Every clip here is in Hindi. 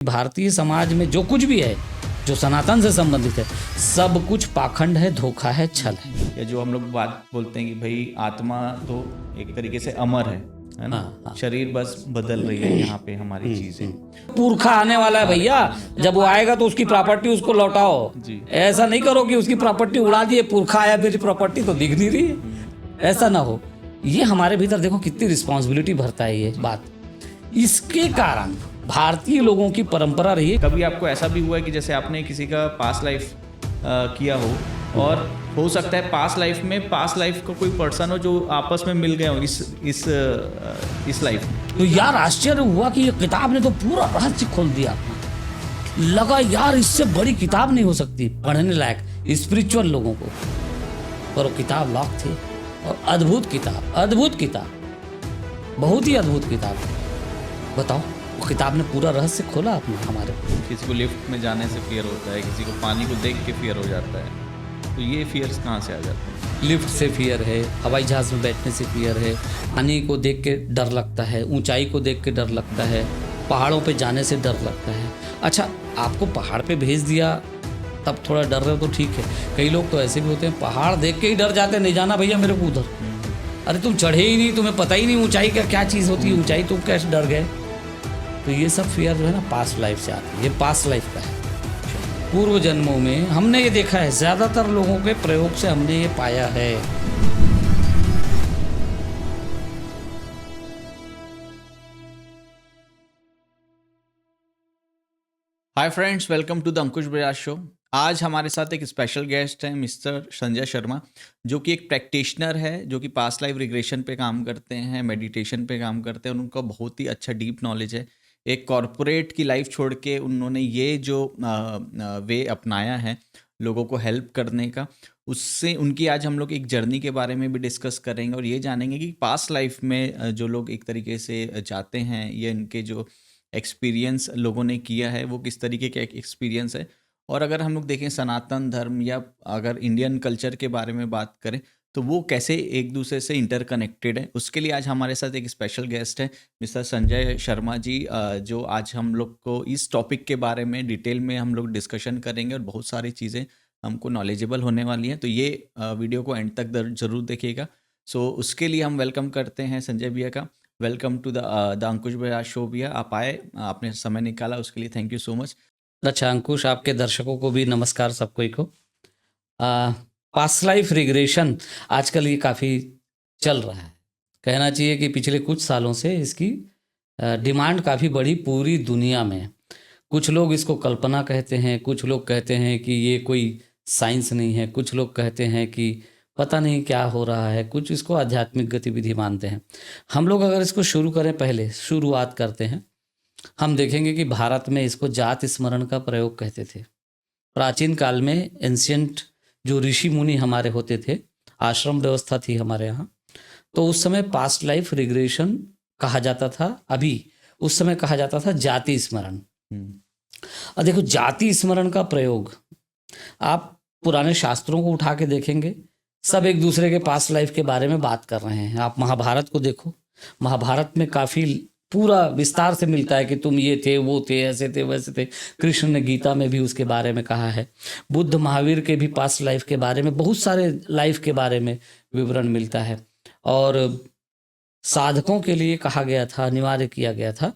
भारतीय समाज में जो कुछ भी है, जो सनातन से संबंधित है, सब कुछ पाखंड है, धोखा है, छल है। या जो हम लोग बात बोलते हैं कि भाई आत्मा तो एक तरीके से अमर है ना। हाँ। शरीर बस बदल रही है यहाँ पे हमारी चीजें। पुरखा आने वाला है भैया, जब वो आएगा तो उसकी प्रॉपर्टी उसको लौटाओ। जी। ऐसा नहीं करो कि उसकी प्रॉपर्टी उड़ा दिए, पुरखा आया मेरी प्रॉपर्टी तो दिख नहीं रही है, ऐसा ना हो। ये हमारे भीतर देखो कितनी रिस्पॉन्सिबिलिटी भरता है ये बात। इसके कारण भारतीय लोगों की परंपरा रही है। कभी आपको ऐसा भी हुआ है कि जैसे आपने किसी का पास्ट लाइफ किया हो, और हो सकता है पास्ट लाइफ का कोई पर्सन हो जो आपस में मिल गए हो इस लाइफ में? तो यार आश्चर्य हुआ कि ये किताब ने तो पूरा रहस्य खोल दिया। लगा यार इससे बड़ी किताब नहीं हो सकती पढ़ने लायक स्पिरिचुअल लोगों को, पर वो किताब लॉक थी। और अद्भुत किताब, बहुत ही अद्भुत किताब। बताओ, वो किताब ने पूरा रहस्य खोला अपना हमारे। किसी को लिफ्ट में जाने से फियर होता है, किसी को पानी को देख के फियर हो जाता है, तो ये फियर्स कहाँ से आ जाते हैं? लिफ्ट से फियर है, हवाई जहाज में बैठने से फियर है, पानी को देख के डर लगता है, ऊंचाई को देख के डर लगता है, पहाड़ों पे जाने से डर लगता है। अच्छा, आपको पहाड़ पे भेज दिया तब थोड़ा डर रहे हो तो ठीक है। कई लोग तो ऐसे भी होते हैं, पहाड़ देख के ही डर जाते हैं, नहीं जाना भैया मेरे को उधर। अरे तुम चढ़े ही नहीं, तुम्हें पता ही नहीं ऊंचाई का क्या चीज़ होती है, ऊंचाई तुम कैसे डर गए। तो ये सब फियर जो है ना पास्ट लाइफ से आती है, ये पास्ट लाइफ का है। पूर्व जन्मों में हमने ये देखा है, ज़्यादातर लोगों के प्रयोग से हमने ये पाया है। Hi friends, welcome to the Ankush Bajaj show. आज हमारे साथ एक स्पेशल गेस्ट है मिस्टर संजय शर्मा, जो कि एक प्रैक्टिशनर है, जो कि पास्ट लाइफ रिग्रेशन पे काम करते हैं, मेडिटेशन पे काम करते हैं, और उनका बहुत ही अच्छा डीप नॉलेज है। एक कॉरपोरेट की लाइफ छोड़ के उन्होंने ये जो वे अपनाया है लोगों को हेल्प करने का, उससे उनकी आज हम लोग एक जर्नी के बारे में भी डिस्कस करेंगे और ये जानेंगे कि पास्ट लाइफ में जो लोग एक तरीके से जाते हैं, ये इनके जो एक्सपीरियंस लोगों ने किया है वो किस तरीके का एक्सपीरियंस है। और अगर हम लोग देखें सनातन धर्म या अगर इंडियन कल्चर के बारे में बात करें तो वो कैसे एक दूसरे से इंटरकनेक्टेड है, उसके लिए आज हमारे साथ एक स्पेशल गेस्ट है मिस्टर संजय शर्मा जी, जो आज हम लोग को इस टॉपिक के बारे में डिटेल में हम लोग डिस्कशन करेंगे और बहुत सारी चीज़ें हमको नॉलेजेबल होने वाली हैं। तो ये वीडियो को एंड तक ज़रूर देखिएगा। सो उसके लिए हम वेलकम करते हैं संजय भैया का। Welcome to the Ankush Bajaj show भैया। आप आए, आपने समय निकाला, उसके लिए थैंक यू सो मच। अच्छा अंकुश, आपके दर्शकों को भी नमस्कार, सबको को। पास्ट लाइफ रिग्रेशन आजकल ये काफ़ी चल रहा है, कहना चाहिए कि पिछले कुछ सालों से इसकी डिमांड काफ़ी बढ़ी पूरी दुनिया में। कुछ लोग इसको कल्पना कहते हैं, कुछ लोग कहते हैं कि ये कोई साइंस नहीं है, कुछ लोग कहते हैं कि पता नहीं क्या हो रहा है, कुछ इसको आध्यात्मिक गतिविधि मानते हैं। हम लोग अगर इसको शुरू करें, पहले शुरुआत करते हैं, हम देखेंगे कि भारत में इसको जाति स्मरण का प्रयोग कहते थे। प्राचीन काल में एंशियंट जो ऋषि मुनि हमारे होते थे, आश्रम व्यवस्था थी हमारे यहाँ, तो उस समय पास्ट लाइफ रिग्रेशन कहा जाता था। अभी उस समय कहा जाता था जाति स्मरण। और देखो, जाति स्मरण का प्रयोग आप पुराने शास्त्रों को उठा के देखेंगे, सब एक दूसरे के पास्ट लाइफ के बारे में बात कर रहे हैं। आप महाभारत को देखो, महाभारत में काफ़ी पूरा विस्तार से मिलता है कि तुम ये थे, वो थे, ऐसे थे, वैसे थे। कृष्ण ने गीता में भी उसके बारे में कहा है। बुद्ध महावीर के भी पास्ट लाइफ के बारे में, बहुत सारे लाइफ के बारे में विवरण मिलता है। और साधकों के लिए कहा गया था, अनिवार्य किया गया था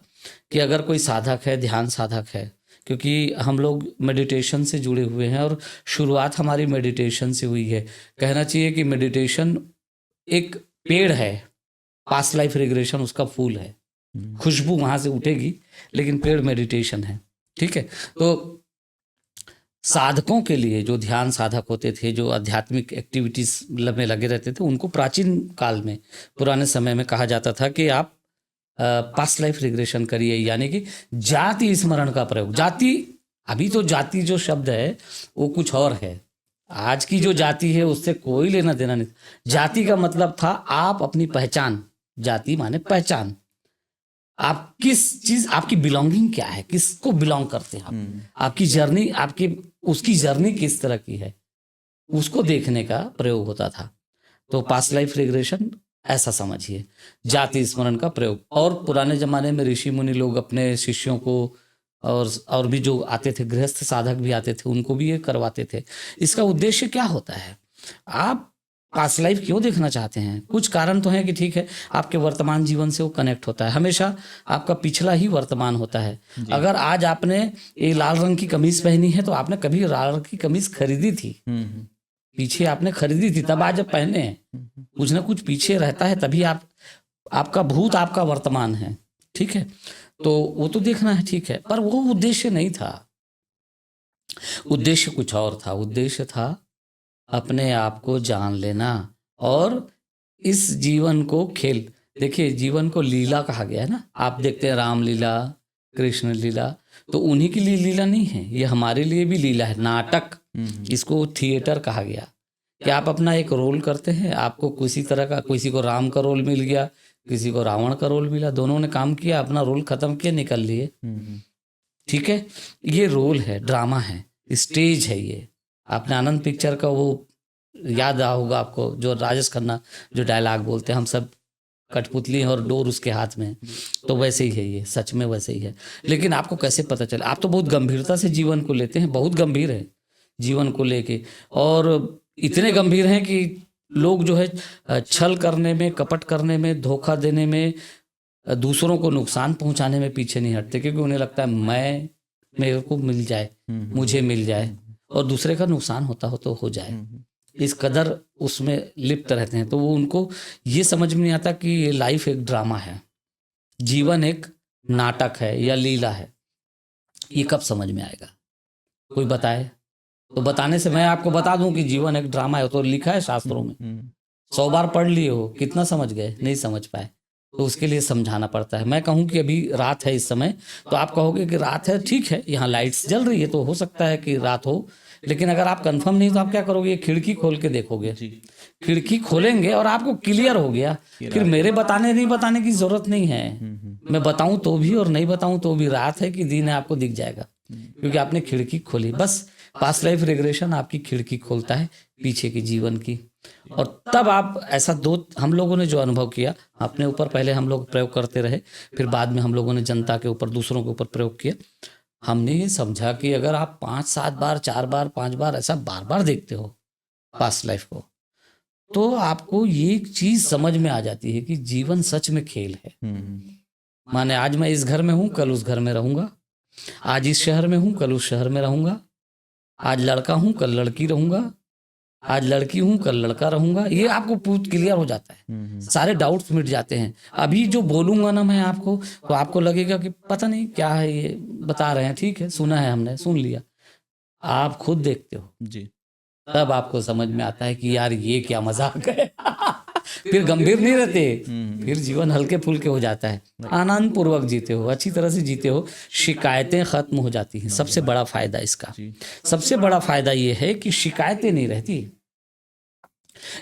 कि अगर कोई साधक है, ध्यान साधक है, क्योंकि हम लोग मेडिटेशन से जुड़े हुए हैं और शुरुआत हमारी मेडिटेशन से हुई है। कहना चाहिए कि मेडिटेशन एक पेड़ है, पास्ट लाइफ रिग्रेशन उसका फूल है। खुशबू वहाँ से उठेगी, लेकिन पेड़ मेडिटेशन है। ठीक है, तो साधकों के लिए, जो ध्यान साधक होते थे, जो आध्यात्मिक एक्टिविटीज में लगे रहते थे, उनको प्राचीन काल में, पुराने समय में कहा जाता था कि आप पास्ट लाइफ रिग्रेशन करिए, यानी कि जाति स्मरण का प्रयोग। जाति, अभी तो जाति जो शब्द है वो कुछ और है, आज की जो जाति है उससे कोई लेना देना नहीं। जाति का मतलब था आप अपनी पहचान, जाति माने पहचान, आप किस चीज, आपकी बिलोंगिंग क्या है, किसको बिलोंग करते हैं आप, आपकी जर्नी, आपकी उसकी जर्नी किस तरह की है, उसको देखने का प्रयोग होता था। तो पास्ट लाइफ रिग्रेशन ऐसा समझिए, जाति स्मरण का प्रयोग। और पुराने जमाने में ऋषि मुनि लोग अपने शिष्यों को और भी जो आते थे गृहस्थ साधक भी आते थे, उनको भी ये करवाते थे। इसका उद्देश्य क्या होता है? आप पास्ट लाइफ क्यों देखना चाहते हैं? कुछ कारण तो है कि ठीक है, आपके वर्तमान जीवन से वो कनेक्ट होता है। हमेशा आपका पिछला ही वर्तमान होता है। अगर आज आपने ये लाल रंग की कमीज पहनी है तो आपने कभी लाल रंग की कमीज खरीदी थी, पीछे आपने खरीदी थी, तब आज जब पहने हैं, कुछ ना कुछ पीछे रहता है, तभी आपका भूत आपका वर्तमान है। ठीक है, तो वो तो देखना है, ठीक है, पर वो उद्देश्य नहीं था। उद्देश्य कुछ और था। उद्देश्य था अपने आप को जान लेना और इस जीवन को खेल। देखिए, जीवन को लीला कहा गया है ना। आप देखते हैं राम लीला, कृष्ण लीला, तो उन्हीं के लिए लीला नहीं है, ये हमारे लिए भी लीला है। नाटक, इसको थिएटर कहा गया कि आप अपना एक रोल करते हैं। आपको किसी तरह का, किसी को राम का रोल मिल गया, किसी को रावण का रोल मिला, दोनों ने काम किया, अपना रोल खत्म किया, निकल लिए। ठीक है, ये रोल है, ड्रामा है, स्टेज है ये। आपने आनंद पिक्चर का वो याद आ होगा आपको, जो राजेश खन्ना जो डायलॉग बोलते हैं, हम सब कठपुतली हैं और डोर उसके हाथ में, तो वैसे ही है ये, सच में वैसे ही है। लेकिन आपको कैसे पता चले? आप तो बहुत गंभीरता से जीवन को लेते हैं, बहुत गंभीर है जीवन को लेके, और इतने गंभीर हैं कि लोग जो है छल करने में, कपट करने में, धोखा देने में, दूसरों को नुकसान पहुंचाने में पीछे नहीं हटते, क्योंकि उन्हें लगता है मेरे को मिल जाए, मुझे मिल जाए, और दूसरे का नुकसान होता हो तो हो जाए। इस कदर उसमें लिप्त रहते हैं, तो वो उनको ये समझ में नहीं आता कि ये लाइफ एक ड्रामा है, जीवन एक नाटक है या लीला है। ये कब समझ में आएगा? कोई बताए तो। बताने से मैं आपको बता दूं कि जीवन एक ड्रामा है, तो लिखा है शास्त्रों में, 100 बार पढ़ लिए हो, कितना समझ गए? नहीं समझ पाए, तो उसके लिए समझाना पड़ता है। मैं कहूँ कि अभी रात है इस समय, तो आप कहोगे कि रात है, ठीक है, यहाँ लाइट्स जल रही है, तो हो सकता है कि रात हो, लेकिन अगर आप कंफर्म नहीं तो आप क्या करोगे? खिड़की खोल के देखोगे। खिड़की खोलेंगे और आपको क्लियर हो गया, फिर मेरे बताने नहीं बताने की जरूरत नहीं है। मैं बताऊं तो भी और नहीं बताऊं तो भी, रात है कि दिन है, आपको दिख जाएगा, क्योंकि आपने खिड़की खोली। बस पास्ट लाइफ रिग्रेशन आपकी खिड़की खोलता है पीछे के जीवन की, और तब आप ऐसा हम लोगों ने जो अनुभव किया अपने ऊपर, पहले हम लोग प्रयोग करते रहे, फिर बाद में हम लोगों ने जनता के ऊपर, दूसरों के ऊपर प्रयोग किया। हमने ये समझा कि अगर आप 5-7 बार, 4 बार, 5 बार ऐसा बार बार देखते हो पास्ट लाइफ को, तो आपको ये चीज समझ में आ जाती है कि जीवन सच में खेल है। माने आज मैं इस घर में हूं, कल उस घर में रहूंगा, आज इस शहर में हूं, कल उस शहर में रहूंगा, आज लड़का हूं, कल लड़की रहूंगा, आज लड़की हूं, कल लड़का रहूंगा। ये आपको पूरा क्लियर हो जाता है, सारे डाउट्स मिट जाते हैं। अभी जो बोलूंगा ना मैं आपको, तो आपको लगेगा कि पता नहीं क्या है ये बता रहे हैं, ठीक है, सुना है हमने, सुन लिया। आप खुद देखते हो जी, तब आपको समझ में आता है कि यार ये क्या मजाक है। फिर गंभीर नहीं रहते, फिर जीवन हल्के फुल्के हो जाता है, आनंद पूर्वक जीते हो, अच्छी तरह से जीते हो, शिकायतें खत्म हो जाती हैं। सबसे बड़ा फायदा इसका, सबसे बड़ा फायदा ये है कि शिकायतें नहीं रहती।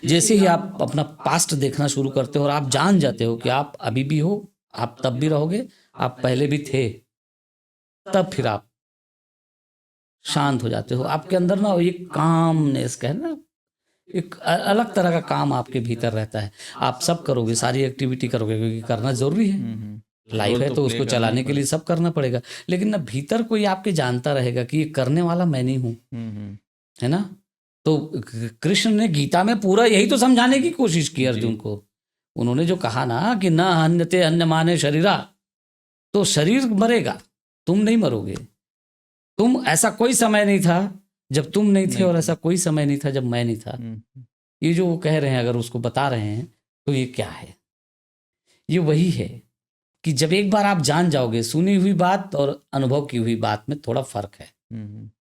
जैसे ही आप अपना पास्ट देखना शुरू करते हो और आप जान जाते हो कि आप अभी भी हो, आप तब भी रहोगे, आप पहले भी थे, तब फिर आप शांत हो जाते हो। आपके अंदर ना एक कामनेस का है ना, एक अलग तरह का काम आपके भीतर रहता है। आप सब करोगे, सारी एक्टिविटी करोगे, क्योंकि करना जरूरी है, लाइफ है तो उसको चलाने के लिए सब करना पड़ेगा। लेकिन ना भीतर कोई आपके जानता रहेगा कि ये करने वाला मैं नहीं हूं, है ना। तो कृष्ण ने गीता में पूरा यही तो समझाने की कोशिश की अर्जुन को। उन्होंने जो कहा ना कि न हन्यते अन्य माने शरीरा, तो शरीर मरेगा, तुम नहीं मरोगे। तुम, ऐसा कोई समय नहीं था जब तुम नहीं थे, और ऐसा कोई समय नहीं था जब मैं नहीं था। ये जो वो कह रहे हैं, अगर उसको बता रहे हैं, तो ये क्या है? ये वही है कि जब एक बार आप जान जाओगे, सुनी हुई बात और अनुभव की हुई बात में थोड़ा फर्क है।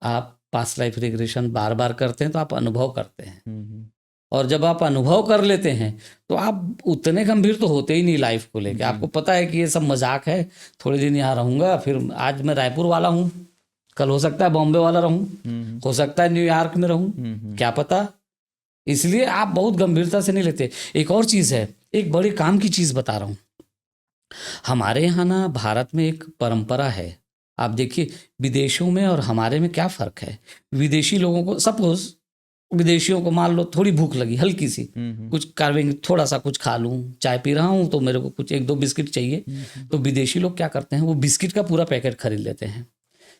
आप पास्ट लाइफ रिग्रेशन बार बार करते हैं तो आप अनुभव करते हैं, और जब आप अनुभव कर लेते हैं तो आप उतने गंभीर तो होते ही नहीं लाइफ को लेके। आपको पता है कि ये सब मजाक है, थोड़े दिन यहाँ रहूंगा, फिर आज मैं रायपुर वाला हूँ, कल हो सकता है बॉम्बे वाला रहूं, हो सकता है न्यूयॉर्क में रहूं, क्या पता। इसलिए आप बहुत गंभीरता से नहीं लेते। एक और चीज है, एक बड़े काम की चीज बता रहा हूं। हमारे यहाँ ना भारत में एक परंपरा है, आप देखिए विदेशों में और हमारे में क्या फर्क है। विदेशी लोगों को, सपोज विदेशियों को मान लो थोड़ी भूख लगी, हल्की सी, कुछ कार्विंग, थोड़ा सा कुछ खा लूं, चाय पी रहा हूं तो मेरे को कुछ 1-2 बिस्किट चाहिए, तो विदेशी लोग क्या करते हैं, वो बिस्किट का पूरा पैकेट खरीद लेते हैं।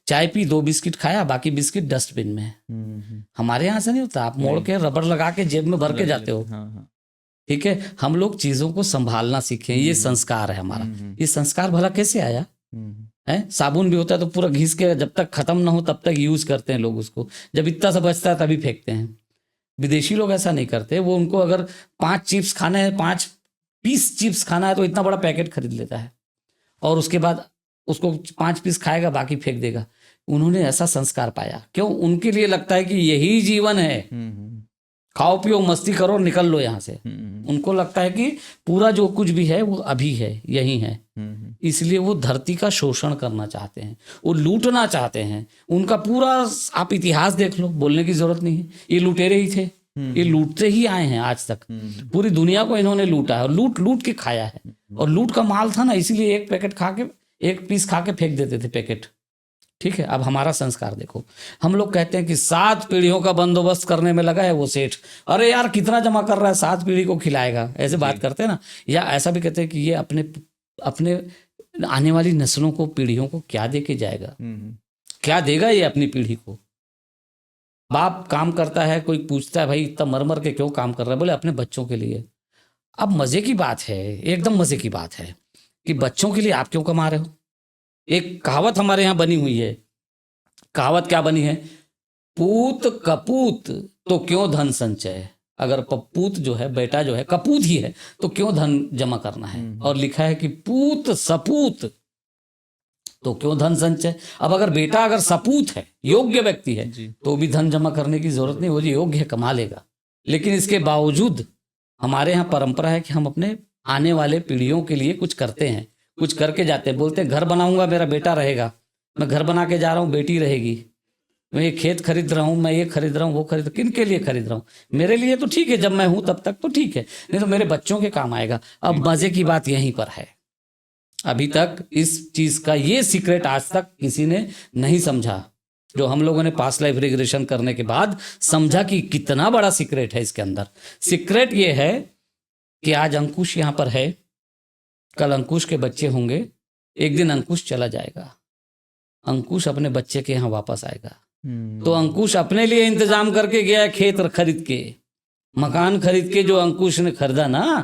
चाय पी, 2 बिस्किट खाया, बाकी बिस्किट डस्टबिन में है। हमारे यहाँ से नहीं होता, आप मोड़ के रबड़ लगा के जेब में भर के जाते हो। हाँ। ठीक है, हम लोग चीजों को संभालना सीखें, ये संस्कार है हमारा। ये संस्कार भला कैसे आया है? साबुन भी होता है तो पूरा घिस के जब तक खत्म ना हो तब तक यूज करते हैं लोग उसको, जब इतना सा बचता है तभी फेंकते हैं। विदेशी लोग ऐसा नहीं करते, वो उनको अगर 5 चिप्स खाने हैं, 5 पीस चिप्स खाना है तो इतना बड़ा पैकेट खरीद लेता है और उसके बाद उसको 5 पीस खाएगा, बाकी फेंक देगा। उन्होंने ऐसा संस्कार पाया, क्यों? उनके लिए लगता है कि यही जीवन है, खाओ पियो मस्ती करो निकल लो यहाँ से। उनको लगता है कि पूरा जो कुछ भी है वो अभी है, यही है। इसलिए वो धरती का शोषण करना चाहते हैं, वो लूटना चाहते हैं। उनका पूरा आप इतिहास देख लो, बोलने की जरूरत नहीं है, ये लुटेरे ही थे, ये लूटते ही आए हैं आज तक। पूरी दुनिया को इन्होंने लूटा है और लूट लूट के खाया है। और लूट का माल था ना, इसीलिए एक पैकेट खा के, एक पीस खा के फेंक देते थे पैकेट। ठीक है, अब हमारा संस्कार देखो, हम लोग कहते हैं कि 7 पीढ़ियों का बंदोबस्त करने में लगा है वो सेठ। अरे यार कितना जमा कर रहा है, 7 पीढ़ी को खिलाएगा, ऐसे बात करते हैं ना। या ऐसा भी कहते हैं कि ये अपने आने वाली नस्लों को, पीढ़ियों को क्या दे के जाएगा, क्या देगा ये अपनी पीढ़ी को। बाप काम करता है, कोई पूछता है भाई इतना मर मर के क्यों काम कर रहा है, बोले अपने बच्चों के लिए। अब मजे की बात है, एकदम मजे की बात है कि बच्चों के लिए आप क्यों कमा रहे हो। एक कहावत हमारे यहाँ बनी हुई है, कहावत क्या बनी है? पूत कपूत तो क्यों धन संचय। अगर पूत जो है, बेटा जो है कपूत ही है, तो क्यों धन जमा करना है। और लिखा है कि पूत सपूत तो क्यों धन संचय। अब अगर बेटा अगर सपूत है, योग्य व्यक्ति है, तो भी धन जमा करने की जरूरत नहीं, वो जो योग्य है कमा लेगा। लेकिन इसके बावजूद हमारे यहाँ परंपरा है कि हम अपने आने वाले पीढ़ियों के लिए कुछ करते हैं, कुछ करके जाते हैं। बोलते हैं घर बनाऊंगा, मेरा बेटा रहेगा, मैं घर बना के जा रहा हूँ, बेटी रहेगी, मैं ये खेत खरीद रहा हूँ, मैं ये खरीद रहा हूँ, वो खरीद, किन के लिए खरीद रहा हूँ? मेरे लिए तो ठीक है, जब मैं हूं तब तक तो ठीक है, नहीं तो मेरे बच्चों के काम आएगा। अब मजे की बात यहीं पर है, अभी तक इस चीज का ये सीक्रेट आज तक किसी ने नहीं समझा, जो हम लोगों ने पास्ट लाइफ रिग्रेशन करने के बाद समझा कि कितना बड़ा सीक्रेट है इसके अंदर। सीक्रेट ये है कि आज अंकुश यहाँ पर है, कल अंकुश के बच्चे होंगे, एक दिन अंकुश चला जाएगा, अंकुश अपने बच्चे के यहाँ वापस आएगा। तो अंकुश अपने लिए इंतजाम करके गया, खेत खरीद के, मकान खरीद के, जो अंकुश ने खरीदा ना,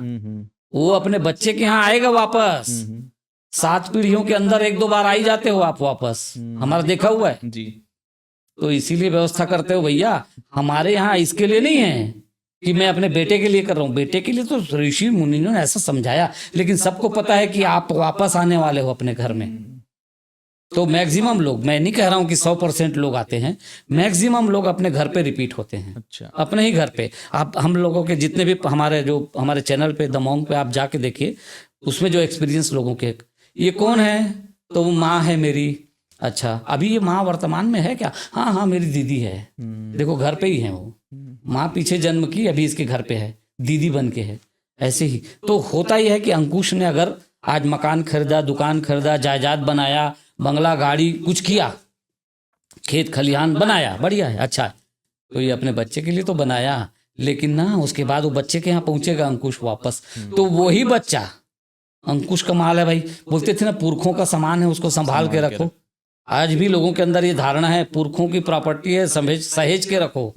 वो अपने बच्चे के यहाँ आएगा वापस। 7 पीढ़ियों के अंदर 1-2 बार आई जाते हो आप वापस, हमारा देखा हुआ है जी। तो इसीलिए व्यवस्था करते हो भैया। हमारे यहाँ इसके लिए नहीं है कि मैं अपने बेटे के लिए कर रहा हूँ, बेटे के लिए तो ऋषि मुनियों ने ऐसा समझाया, लेकिन सबको पता है कि आप वापस आने वाले हो अपने घर में। तो मैक्सिमम लोग, मैं नहीं कह रहा हूं कि 100% लोग आते हैं, मैक्सिमम लोग अपने घर पे रिपीट होते हैं। अच्छा, अपने ही घर पे। आप हम लोगों के जितने भी हमारे चैनल पे दमोंग पे आप जाके देखिए, उसमें जो एक्सपीरियंस लोगों के, ये कौन है, तो वो माँ है मेरी। अच्छा, अभी ये माँ वर्तमान में है क्या? हाँ हाँ मेरी दीदी है, देखो घर पे ही है वो। माँ पीछे जन्म की, अभी इसके घर पे है, दीदी बन के है। ऐसे ही तो होता ही है कि अंकुश ने अगर आज मकान खरीदा, दुकान खरीदा, जायदाद बनाया, बंगला गाड़ी कुछ किया, खेत खलिहान बनाया, बढ़िया है, अच्छा है, तो ये अपने बच्चे के लिए तो बनाया, लेकिन ना उसके बाद वो बच्चे के यहाँ पहुंचेगा अंकुश वापस, तो वही बच्चा अंकुश का माल है भाई। बोलते थे ना पुरखों का सामान है, उसको संभाल के रखो। आज भी लोगों के अंदर ये धारणा है पुरखों की प्रॉपर्टी है, सहेज के रखो।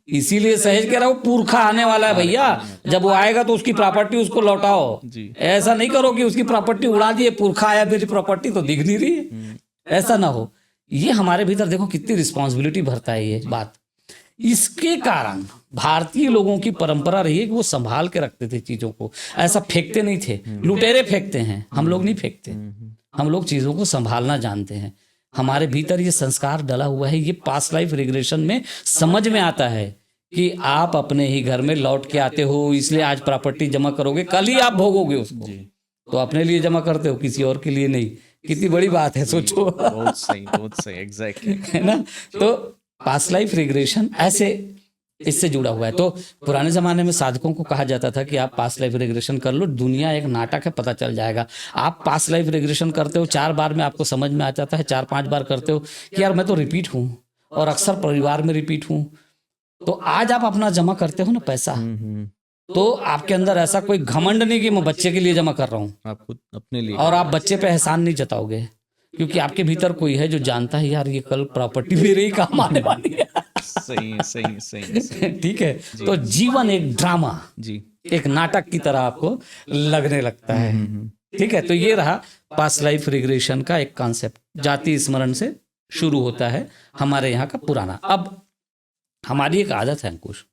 इसीलिए सहेज के रखो, पुरखा आने वाला है भैया, जब वो आएगा तो उसकी प्रॉपर्टी उसको लौटाओ। ऐसा नहीं करो कि उसकी प्रॉपर्टी उड़ा दिए, पुरखा आया मेरी प्रॉपर्टी तो दिख नहीं रही, ऐसा ना हो। ये हमारे भीतर देखो कितनी रिस्पॉन्सिबिलिटी भरता है ये बात। इसके कारण भारतीय लोगों की परंपरा रही है कि वो संभाल के रखते थे चीजों को, ऐसा फेंकते नहीं थे। लुटेरे फेंकते हैं, हम लोग नहीं फेंकते, हम लोग चीजों को संभालना जानते हैं। हमारे भीतर ये संस्कार डला हुआ है। ये पास्ट लाइफ रिग्रेशन में समझ में आता है कि आप अपने ही घर में लौट के आते हो, इसलिए आज प्रॉपर्टी जमा करोगे, कल ही आप भोगोगे उसको। तो अपने लिए जमा करते हो, किसी और के लिए नहीं। कितनी बड़ी बात है, सोचो। बहुत सही एग्जैक्टली, है ना। तो पास्ट लाइफ रिग्रेशन ऐसे इससे जुड़ा हुआ है। तो पुराने जमाने में साधकों को कहा जाता था कि आप पास्ट लाइफ रिग्रेशन कर लो, दुनिया एक नाटक है, पता चल जाएगा। आप पास्ट लाइफ रिग्रेशन करते हो, 4 बार में आपको समझ में आ जाता है, 4-5 बार करते हो कि यार मैं तो रिपीट हूँ, और अक्सर परिवार में रिपीट हूँ। तो आज आप अपना जमा करते हो ना पैसा, तो आपके अंदर ऐसा कोई घमंड नहीं कि मैं बच्चे के लिए जमा कर रहा हूँ, आप खुद अपने लिए, और आप बच्चे पे एहसान नहीं जताओगे क्योंकि आपके भीतर कोई है जो जानता है यार ये कल प्रॉपर्टी मेरे ही काम आने वाली है। सही सही सही सही। ठीक है, तो जीवन एक ड्रामा, जी। एक नाटक की तरह आपको लगने लगता है। ठीक है, तो ये रहा पास्ट लाइफ रिग्रेशन का एक कॉन्सेप्ट, जाति स्मरण से शुरू होता है हमारे यहाँ का पुराना। अब हमारी एक आदत है अंकुश,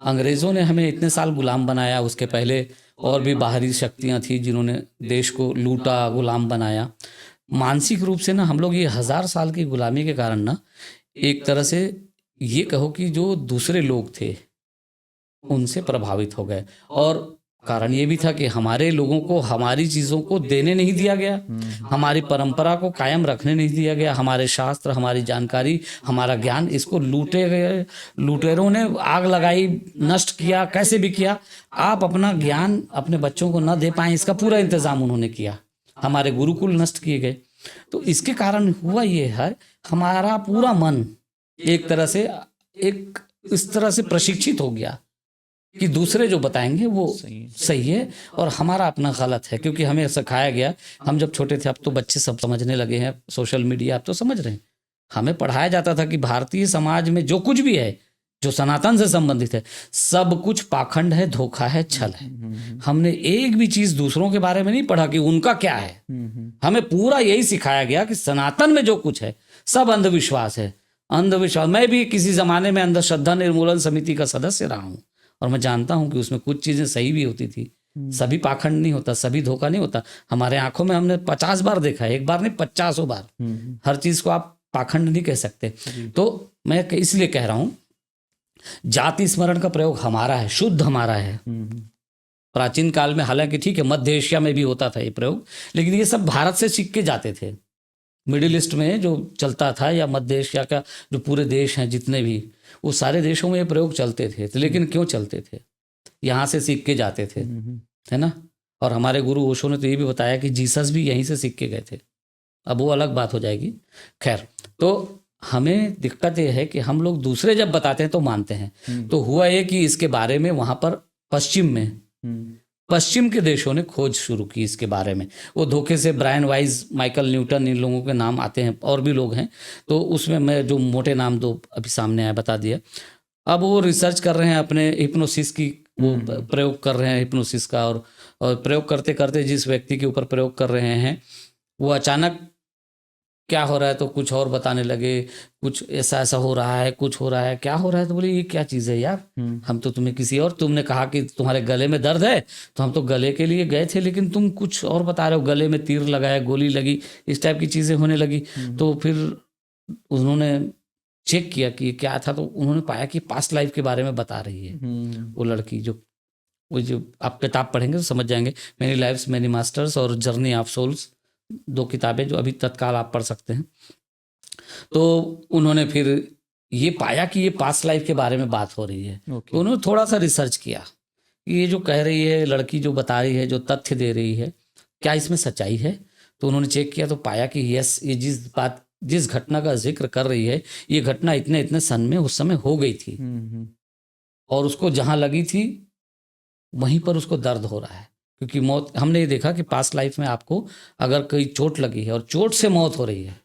अंग्रेजों ने हमें इतने साल गुलाम बनाया, उसके पहले और भी बाहरी शक्तियां थी जिन्होंने देश को लूटा, गुलाम बनाया। मानसिक रूप से ना हम लोग ये 1000 साल की गुलामी के कारण ना एक तरह से ये कहो कि जो दूसरे लोग थे उनसे प्रभावित हो गए, और कारण ये भी था कि हमारे लोगों को हमारी चीज़ों को देने नहीं दिया गया, हमारी परंपरा को कायम रखने नहीं दिया गया, हमारे शास्त्र, हमारी जानकारी, हमारा ज्ञान, इसको लूटे गए, लुटेरों ने आग लगाई, नष्ट किया, कैसे भी किया। आप अपना ज्ञान अपने बच्चों को न दे पाए, इसका पूरा इंतजाम उन्होंने किया, हमारे गुरुकुल नष्ट किए गए। तो इसके कारण हुआ ये है, हमारा पूरा मन एक तरह से एक इस तरह से प्रशिक्षित हो गया कि दूसरे जो बताएंगे वो सही है और हमारा अपना गलत है, क्योंकि हमें सिखाया गया। हम जब छोटे थे, अब तो बच्चे सब समझने लगे हैं, सोशल मीडिया आप तो समझ रहे हैं, हमें पढ़ाया जाता था कि भारतीय समाज में जो कुछ भी है जो सनातन से संबंधित है सब कुछ पाखंड है, धोखा है, छल है। हमने एक भी चीज दूसरों के बारे में नहीं पढ़ा कि उनका क्या है। हमें पूरा यही सिखाया गया कि सनातन में जो कुछ है सब अंधविश्वास है, अंधविश्वास। मैं भी किसी जमाने में अंधश्रद्धा निर्मूलन समिति का सदस्य रहा हूँ और मैं जानता हूं कि उसमें कुछ चीजें सही भी होती थी, सभी पाखंड नहीं होता, सभी धोखा नहीं होता। हमारे आंखों में हमने 50 बार देखा है, एक बार नहीं 50 बार। हर चीज को आप पाखंड नहीं कह सकते। तो मैं इसलिए कह रहा हूं जाति स्मरण का प्रयोग हमारा है, शुद्ध हमारा है। प्राचीन काल में हालांकि ठीक है मध्य एशिया में भी होता था ये प्रयोग, लेकिन ये सब भारत से सीख के जाते थे। मिडिल ईस्ट में जो चलता था या मध्य एशिया का जो पूरे देश हैं जितने भी, वो सारे देशों में ये प्रयोग चलते थे। तो लेकिन क्यों चलते थे? यहाँ से सीख के जाते थे, है ना। और हमारे गुरु ओशो ने तो ये भी बताया कि जीसस भी यहीं से सीख के गए थे। अब वो अलग बात हो जाएगी। खैर, तो हमें दिक्कत ये है कि हम लोग दूसरे जब बताते हैं तो मानते हैं। तो हुआ ये कि इसके बारे में वहाँ पर पश्चिम के देशों ने खोज शुरू की इसके बारे में। वो धोखे से ब्रायन वाइज, माइकल न्यूटन, इन लोगों के नाम आते हैं, और भी लोग हैं। तो उसमें मैं जो मोटे नाम दो अभी सामने आया बता दिया। अब वो रिसर्च कर रहे हैं अपने हिप्नोसिस की, वो प्रयोग कर रहे हैं हिप्नोसिस का, और प्रयोग करते करते जिस व्यक्ति के ऊपर प्रयोग कर रहे हैं वो अचानक क्या हो रहा है तो कुछ और बताने लगे, कुछ ऐसा ऐसा हो रहा है, कुछ हो रहा है, क्या हो रहा है। तो बोले ये क्या चीज़ है यार, हम तो तुम्हें किसी और, तुमने कहा कि तुम्हारे गले में दर्द है तो हम तो गले के लिए गए थे, लेकिन तुम कुछ और बता रहे हो, गले में तीर लगाया, गोली लगी, इस टाइप की चीज़ें होने लगी। तो फिर उन्होंने चेक किया कि क्या था, तो उन्होंने पाया कि पास्ट लाइफ के बारे में बता रही है वो लड़की। जो आप किताब पढ़ेंगे तो समझ जाएंगे, मेनी लाइफ्स मेनी मास्टर्स और जर्नी ऑफ सोल्स, 2 किताबें जो अभी तत्काल आप पढ़ सकते हैं। तो उन्होंने फिर ये पाया कि ये पास्ट लाइफ के बारे में बात हो रही है। तो उन्होंने थोड़ा सा रिसर्च किया कि ये जो कह रही है लड़की, जो बता रही है, जो तथ्य दे रही है, क्या इसमें सच्चाई है। तो उन्होंने चेक किया तो पाया कि यस, ये जिस घटना का जिक्र कर रही है ये घटना इतने इतने सन में उस समय हो गई थी, और उसको जहाँ लगी थी वहीं पर उसको दर्द हो रहा है। क्योंकि मौत, हमने ये देखा कि पास्ट लाइफ में आपको अगर कोई चोट लगी है और चोट से मौत हो रही है,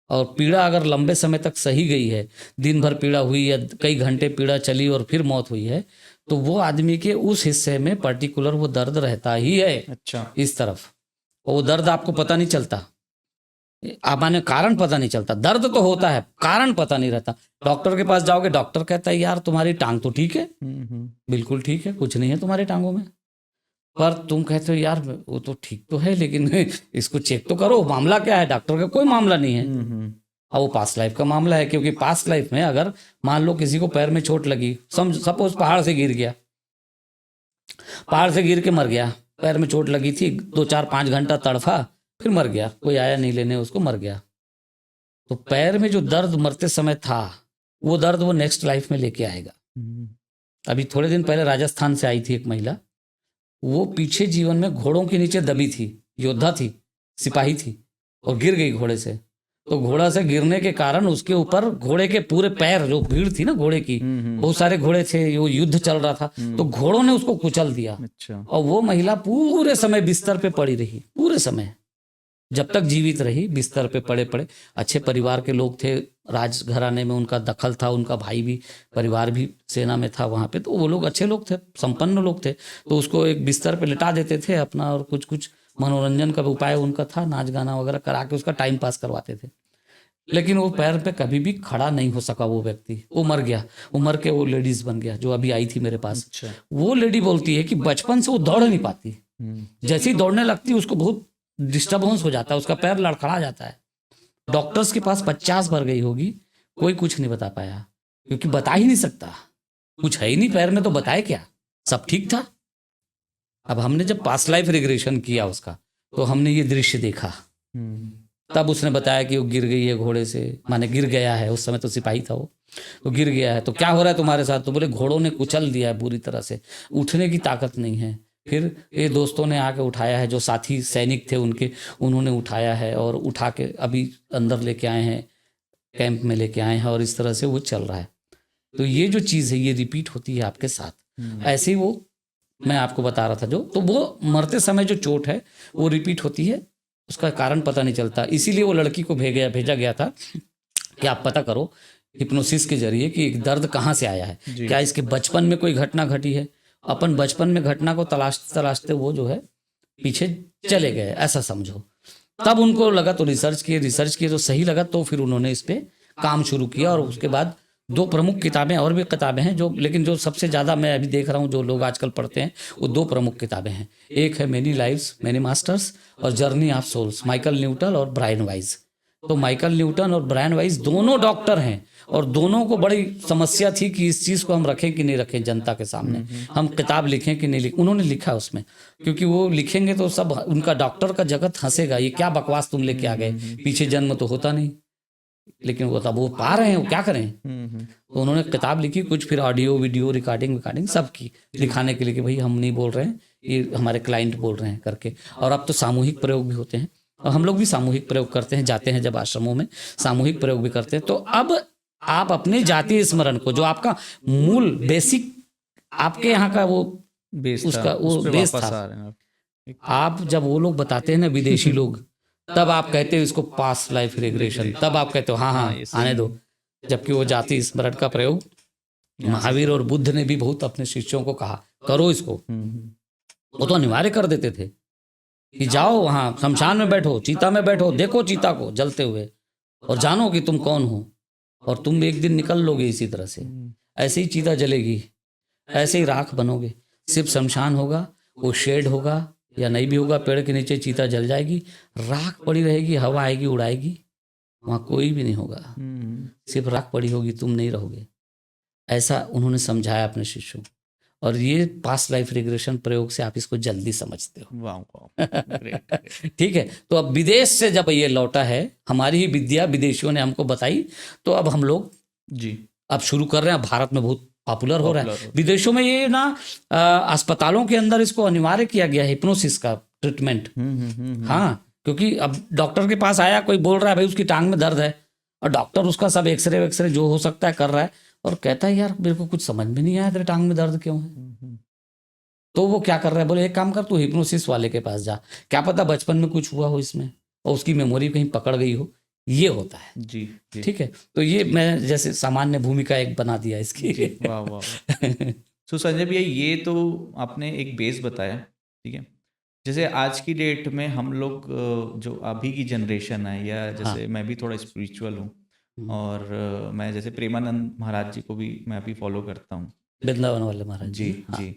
और पीड़ा अगर लंबे समय तक सही गई है, दिन भर पीड़ा हुई या कई घंटे पीड़ा चली और फिर मौत हुई है, तो वो आदमी के उस हिस्से में पर्टिकुलर वो दर्द रहता ही है। अच्छा, इस तरफ वो दर्द आपको पता नहीं चलता, आपने कारण पता नहीं चलता। दर्द तो होता है, कारण पता नहीं रहता। डॉक्टर के पास जाओगे, डॉक्टर कहता है यार तुम्हारी टांग तो ठीक है, बिल्कुल ठीक है, कुछ नहीं है तुम्हारी टांगों में, पर तुम कहते हो यार वो तो ठीक तो है, लेकिन इसको चेक तो करो, मामला क्या है। डॉक्टर का कोई मामला नहीं है, और वो पास्ट लाइफ का मामला है। क्योंकि पास्ट लाइफ में अगर मान लो किसी को पैर में चोट लगी, सपोज पहाड़ से गिर गया, पहाड़ से गिर के मर गया, पैर में चोट लगी थी, 2 4 5 घंटा तड़फा, फिर मर गया, कोई आया नहीं लेने उसको, मर गया। तो पैर में जो दर्द मरते समय था वो दर्द वो नेक्स्ट लाइफ में लेके आएगा। अभी थोड़े दिन पहले राजस्थान से आई थी एक महिला, वो पीछे जीवन में घोड़ों के नीचे दबी थी, योद्धा थी, सिपाही थी, और गिर गई घोड़े से। तो घोड़ा से गिरने के कारण उसके ऊपर घोड़े के पूरे पैर, जो भीड़ थी ना घोड़े की, बहुत सारे घोड़े थे, वो युद्ध चल रहा था, तो घोड़ों ने उसको कुचल दिया। अच्छा। और वो महिला पूरे समय बिस्तर पे पड़ी रही, पूरे समय जब तक जीवित रही बिस्तर पे पड़े पड़े, अच्छे परिवार के लोग थे, राजघराने में उनका दखल था, उनका भाई भी परिवार भी सेना में था वहाँ पे, तो वो लोग अच्छे लोग थे, संपन्न लोग थे, तो उसको एक बिस्तर पे लिटा देते थे अपना, और कुछ कुछ मनोरंजन का उपाय उनका था, नाच गाना वगैरह करा के उसका टाइम पास करवाते थे। लेकिन वो पैर पे कभी भी खड़ा नहीं हो सका वो व्यक्ति, वो मर गया। वो मर के वो लेडीज बन गया जो अभी आई थी मेरे पास। अच्छा। वो लेडी बोलती है कि बचपन से वो दौड़ नहीं पाती, जैसे ही दौड़ने लगती है उसको बहुत डिस्टर्बेंस हो जाता है, उसका पैर लड़खड़ा जाता है। डॉक्टर्स के पास 50 बार गई होगी, कोई कुछ नहीं बता पाया, क्योंकि बता ही नहीं सकता, कुछ है ही नहीं पैर में, तो बताए क्या, सब ठीक था। अब हमने जब पास्ट लाइफ रिग्रेशन किया उसका, तो हमने ये दृश्य देखा, तब उसने बताया कि वो गिर गई है घोड़े से, माने गिर गया है, उस समय तो सिपाही था वो, तो गिर गया है, तो क्या हो रहा है तुम्हारे साथ, तो बोले घोड़ों ने कुचल दिया है बुरी तरह से, उठने की ताकत नहीं है। फिर ये दोस्तों ने आके उठाया है, जो साथी सैनिक थे उनके, उन्होंने उठाया है और उठा के अभी अंदर लेके आए हैं, कैंप में लेके आए हैं, और इस तरह से वो चल रहा है। तो ये जो चीज़ है ये रिपीट होती है आपके साथ। ऐसे ही वो मैं आपको बता रहा था जो, तो वो मरते समय जो चोट है वो रिपीट होती है, उसका कारण पता नहीं चलता। इसीलिए वो लड़की को भेजा गया था कि आप पता करो हिप्नोसिस के जरिए कि दर्द कहाँ से आया है, क्या इसके बचपन में कोई घटना घटी है। अपन बचपन में घटना को तलाशते तलाशते वो जो है पीछे चले गए, ऐसा समझो। तब उनको लगा तो रिसर्च किए तो सही लगा, तो फिर उन्होंने इस पे काम शुरू किया। और उसके बाद 2 प्रमुख किताबें, और भी किताबें हैं जो, लेकिन जो सबसे ज़्यादा मैं अभी देख रहा हूँ जो लोग आजकल पढ़ते हैं, वो 2 प्रमुख किताबें हैं। एक है मेनी लाइव्स मेनी मास्टर्स, और journey of souls, Michael Newton और ब्रायन वाइज। तो माइकल न्यूटन और ब्रायन वाइज दोनों डॉक्टर हैं, और दोनों को बड़ी समस्या थी कि इस चीज़ को हम रखें कि नहीं रखें जनता के सामने, हम किताब लिखें कि नहीं लिखें। उन्होंने लिखा उसमें, क्योंकि वो लिखेंगे तो सब उनका डॉक्टर का जगत हंसेगा, ये क्या बकवास तुम लेके आ गए, पीछे जन्म तो होता नहीं। लेकिन वो तब वो पा रहे हैं, वो क्या करें। तो उन्होंने किताब लिखी, कुछ फिर ऑडियो वीडियो रिकॉर्डिंग सब की, दिखाने के लिए कि भाई हम नहीं बोल रहे हैं, ये हमारे क्लाइंट बोल रहे हैं करके। और अब तो सामूहिक प्रयोग भी होते हैं, और हम लोग भी सामूहिक प्रयोग करते हैं, जाते हैं जब आश्रमों में सामूहिक प्रयोग भी करते हैं। तो अब आप अपने जातीय स्मरण को, जो आपका मूल बेसिक आपके यहाँ का वो बेस उसका वो उस पे बेस वापस था, आ रहे हैं आप। आप जब वो लोग बताते हैं ना विदेशी लोग, तब आप कहते हो इसको पास्ट लाइफ रिग्रेशन, तब आप कहते हो हाँ ये सही आने दो। जबकि वो जाति स्मरण का प्रयोग महावीर और बुद्ध ने भी बहुत अपने शिष्यों को कहा करो इसको, वो तो अनिवार्य कर देते थे कि जाओ वहाँ शमशान में बैठो, चीता में बैठो, देखो चीता को जलते हुए, और जानो कि तुम कौन हो, और तुम एक दिन निकल लोगे इसी तरह से। ऐसे ही चीता जलेगी, ऐसे ही राख बनोगे, सिर्फ शमशान होगा, वो शेड होगा या नहीं भी होगा, पेड़ के नीचे चीता जल जाएगी, राख पड़ी रहेगी, हवा आएगी उड़ाएगी, वहाँ कोई भी नहीं होगा, सिर्फ राख पड़ी होगी, तुम नहीं रहोगे। ऐसा उन्होंने समझाया अपने शिष्यों। और ये पास्ट लाइफ रिग्रेशन प्रयोग से आप इसको जल्दी समझते हो। वाह वाह, ग्रेट। ठीक है, तो अब विदेश से जब ये लौटा है, हमारी ही विद्या विदेशियों ने हमको बताई, तो अब हम लोग जी अब शुरू कर रहे हैं। भारत में बहुत पॉपुलर हो रहा है, विदेशों में ये ना अस्पतालों के अंदर इसको अनिवार्य किया गया है, हिप्नोसिस का ट्रीटमेंट। हाँ, क्योंकि अब डॉक्टर के पास आया, कोई बोल रहा है भाई उसकी टांग में दर्द है, और डॉक्टर उसका सब एक्सरे जो हो सकता है कर रहा है, और कहता है यार मेरे को कुछ समझ में नहीं आया तेरे टांग में दर्द क्यों है। तो वो क्या कर रहा है, बोले एक काम कर तू हिप्नोसिस वाले के पास जा, क्या पता बचपन में कुछ हुआ हो इसमें, और उसकी मेमोरी कहीं पकड़ गई हो, ये होता है। जी ठीक है, तो ये मैं जैसे सामान्य भूमिका एक बना दिया इसकी। वाह वाह। तो संजय भैया ये तो आपने एक बेस बताया, ठीक है। जैसे आज की डेट में हम लोग जो अभी की जनरेशन है, या जैसे मैं भी थोड़ा स्पिरिचुअल हूँ, और मैं जैसे प्रेमानंद महाराज जी को भी मैं अभी फॉलो करता हूँ, वृंदावन वाले महाराज जी जी।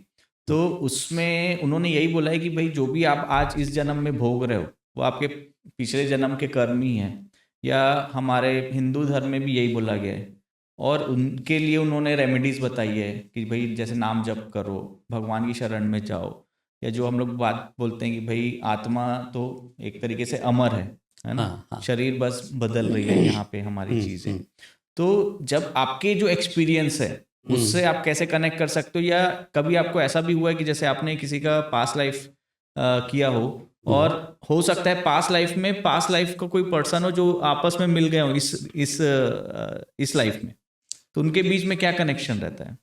तो उसमें उन्होंने यही बोला है कि भाई जो भी आप आज इस जन्म में भोग रहे हो वो आपके पिछले जन्म के कर्म ही हैं, या हमारे हिंदू धर्म में भी यही बोला गया है। और उनके लिए उन्होंने रेमेडीज बताई है कि भाई जैसे नाम जप करो, भगवान की शरण में जाओ, या जो हम लोग बात बोलते हैं कि भाई आत्मा तो एक तरीके से अमर है ना। हाँ। शरीर बस बदल रही है यहाँ पे हमारी चीजें। तो जब आपके जो एक्सपीरियंस है उससे आप कैसे कनेक्ट कर सकते हो, या कभी आपको ऐसा भी हुआ है कि जैसे आपने किसी का पास्ट लाइफ किया हो, और हो सकता है पास्ट लाइफ का कोई पर्सन हो जो आपस में मिल गए हो इस लाइफ में, तो उनके बीच में क्या कनेक्शन रहता है?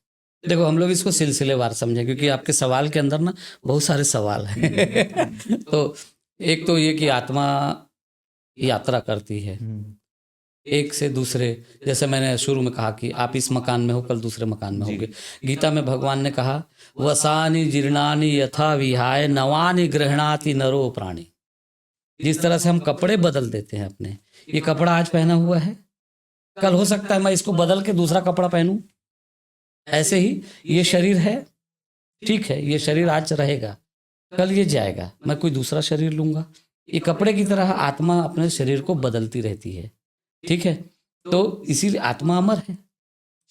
देखो हम लोग इसको सिलसिलेवार समझें, क्योंकि आपके सवाल के अंदर ना बहुत सारे सवाल हैं। तो एक तो ये कि आत्मा यात्रा करती है एक से दूसरे। जैसे मैंने शुरू में कहा कि आप इस मकान में हो, कल दूसरे मकान में होगे। गीता में भगवान ने कहा वसानि जीर्णानि यथा विहाय नवानि गृह्णाति नरो प्राणी। जिस तरह से हम कपड़े बदल देते हैं अपने, ये कपड़ा आज पहना हुआ है, कल हो सकता है मैं इसको बदल के दूसरा कपड़ा पहनूं। ऐसे ही ये शरीर है, ठीक है, ये शरीर आज रहेगा, कल ये जाएगा, मैं कोई दूसरा शरीर लूंगा। ये कपड़े की तरह आत्मा अपने शरीर को बदलती रहती है, ठीक है। तो इसीलिए आत्मा अमर है,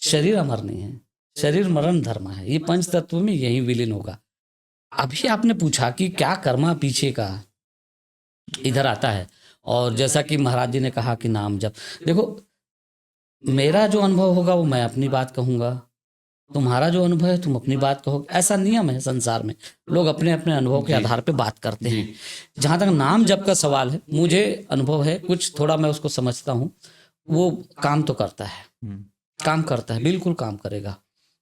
शरीर अमर नहीं है। शरीर मरण धर्म है, ये पंच तत्व में यही विलीन होगा। अभी आपने पूछा कि क्या कर्मा पीछे का इधर आता है, और जैसा कि महाराज जी ने कहा कि नाम जप। देखो, मेरा जो अनुभव होगा वो मैं अपनी बात कहूंगा, तुम्हारा जो अनुभव है तुम अपनी बात कहो। ऐसा नियम है संसार में, लोग अपने अपने अनुभव के आधार पे बात करते हैं। जहां तक नाम जप का सवाल है, मुझे अनुभव है कुछ, थोड़ा मैं उसको समझता हूँ। वो काम तो करता है, काम करता है, बिल्कुल काम करेगा।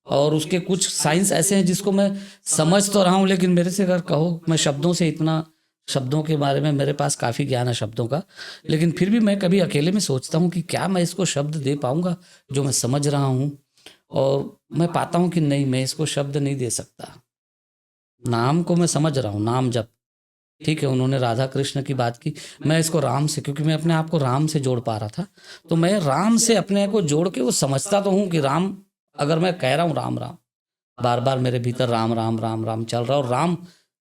और उसके कुछ साइंस ऐसे हैं जिसको मैं समझ तो रहा हूँ, लेकिन मेरे से अगर कहो, मैं शब्दों से इतना, शब्दों के बारे में मेरे पास काफ़ी ज्ञान है शब्दों का, लेकिन फिर भी मैं कभी अकेले में सोचता हूँ कि क्या मैं इसको शब्द दे पाऊँगा जो मैं समझ रहा हूँ। और मैं पाता हूँ कि नहीं, मैं इसको शब्द नहीं दे सकता। नाम को मैं समझ रहा हूँ, नाम जब, ठीक है, उन्होंने राधा कृष्ण की बात की, मैं इसको राम से, क्योंकि मैं अपने आप को राम से जोड़ पा रहा था, तो मैं राम से अपने को जोड़ के वो समझता तो हूँ कि राम, अगर मैं कह रहा हूँ राम राम, बार बार मेरे भीतर राम राम राम राम चल रहा, और राम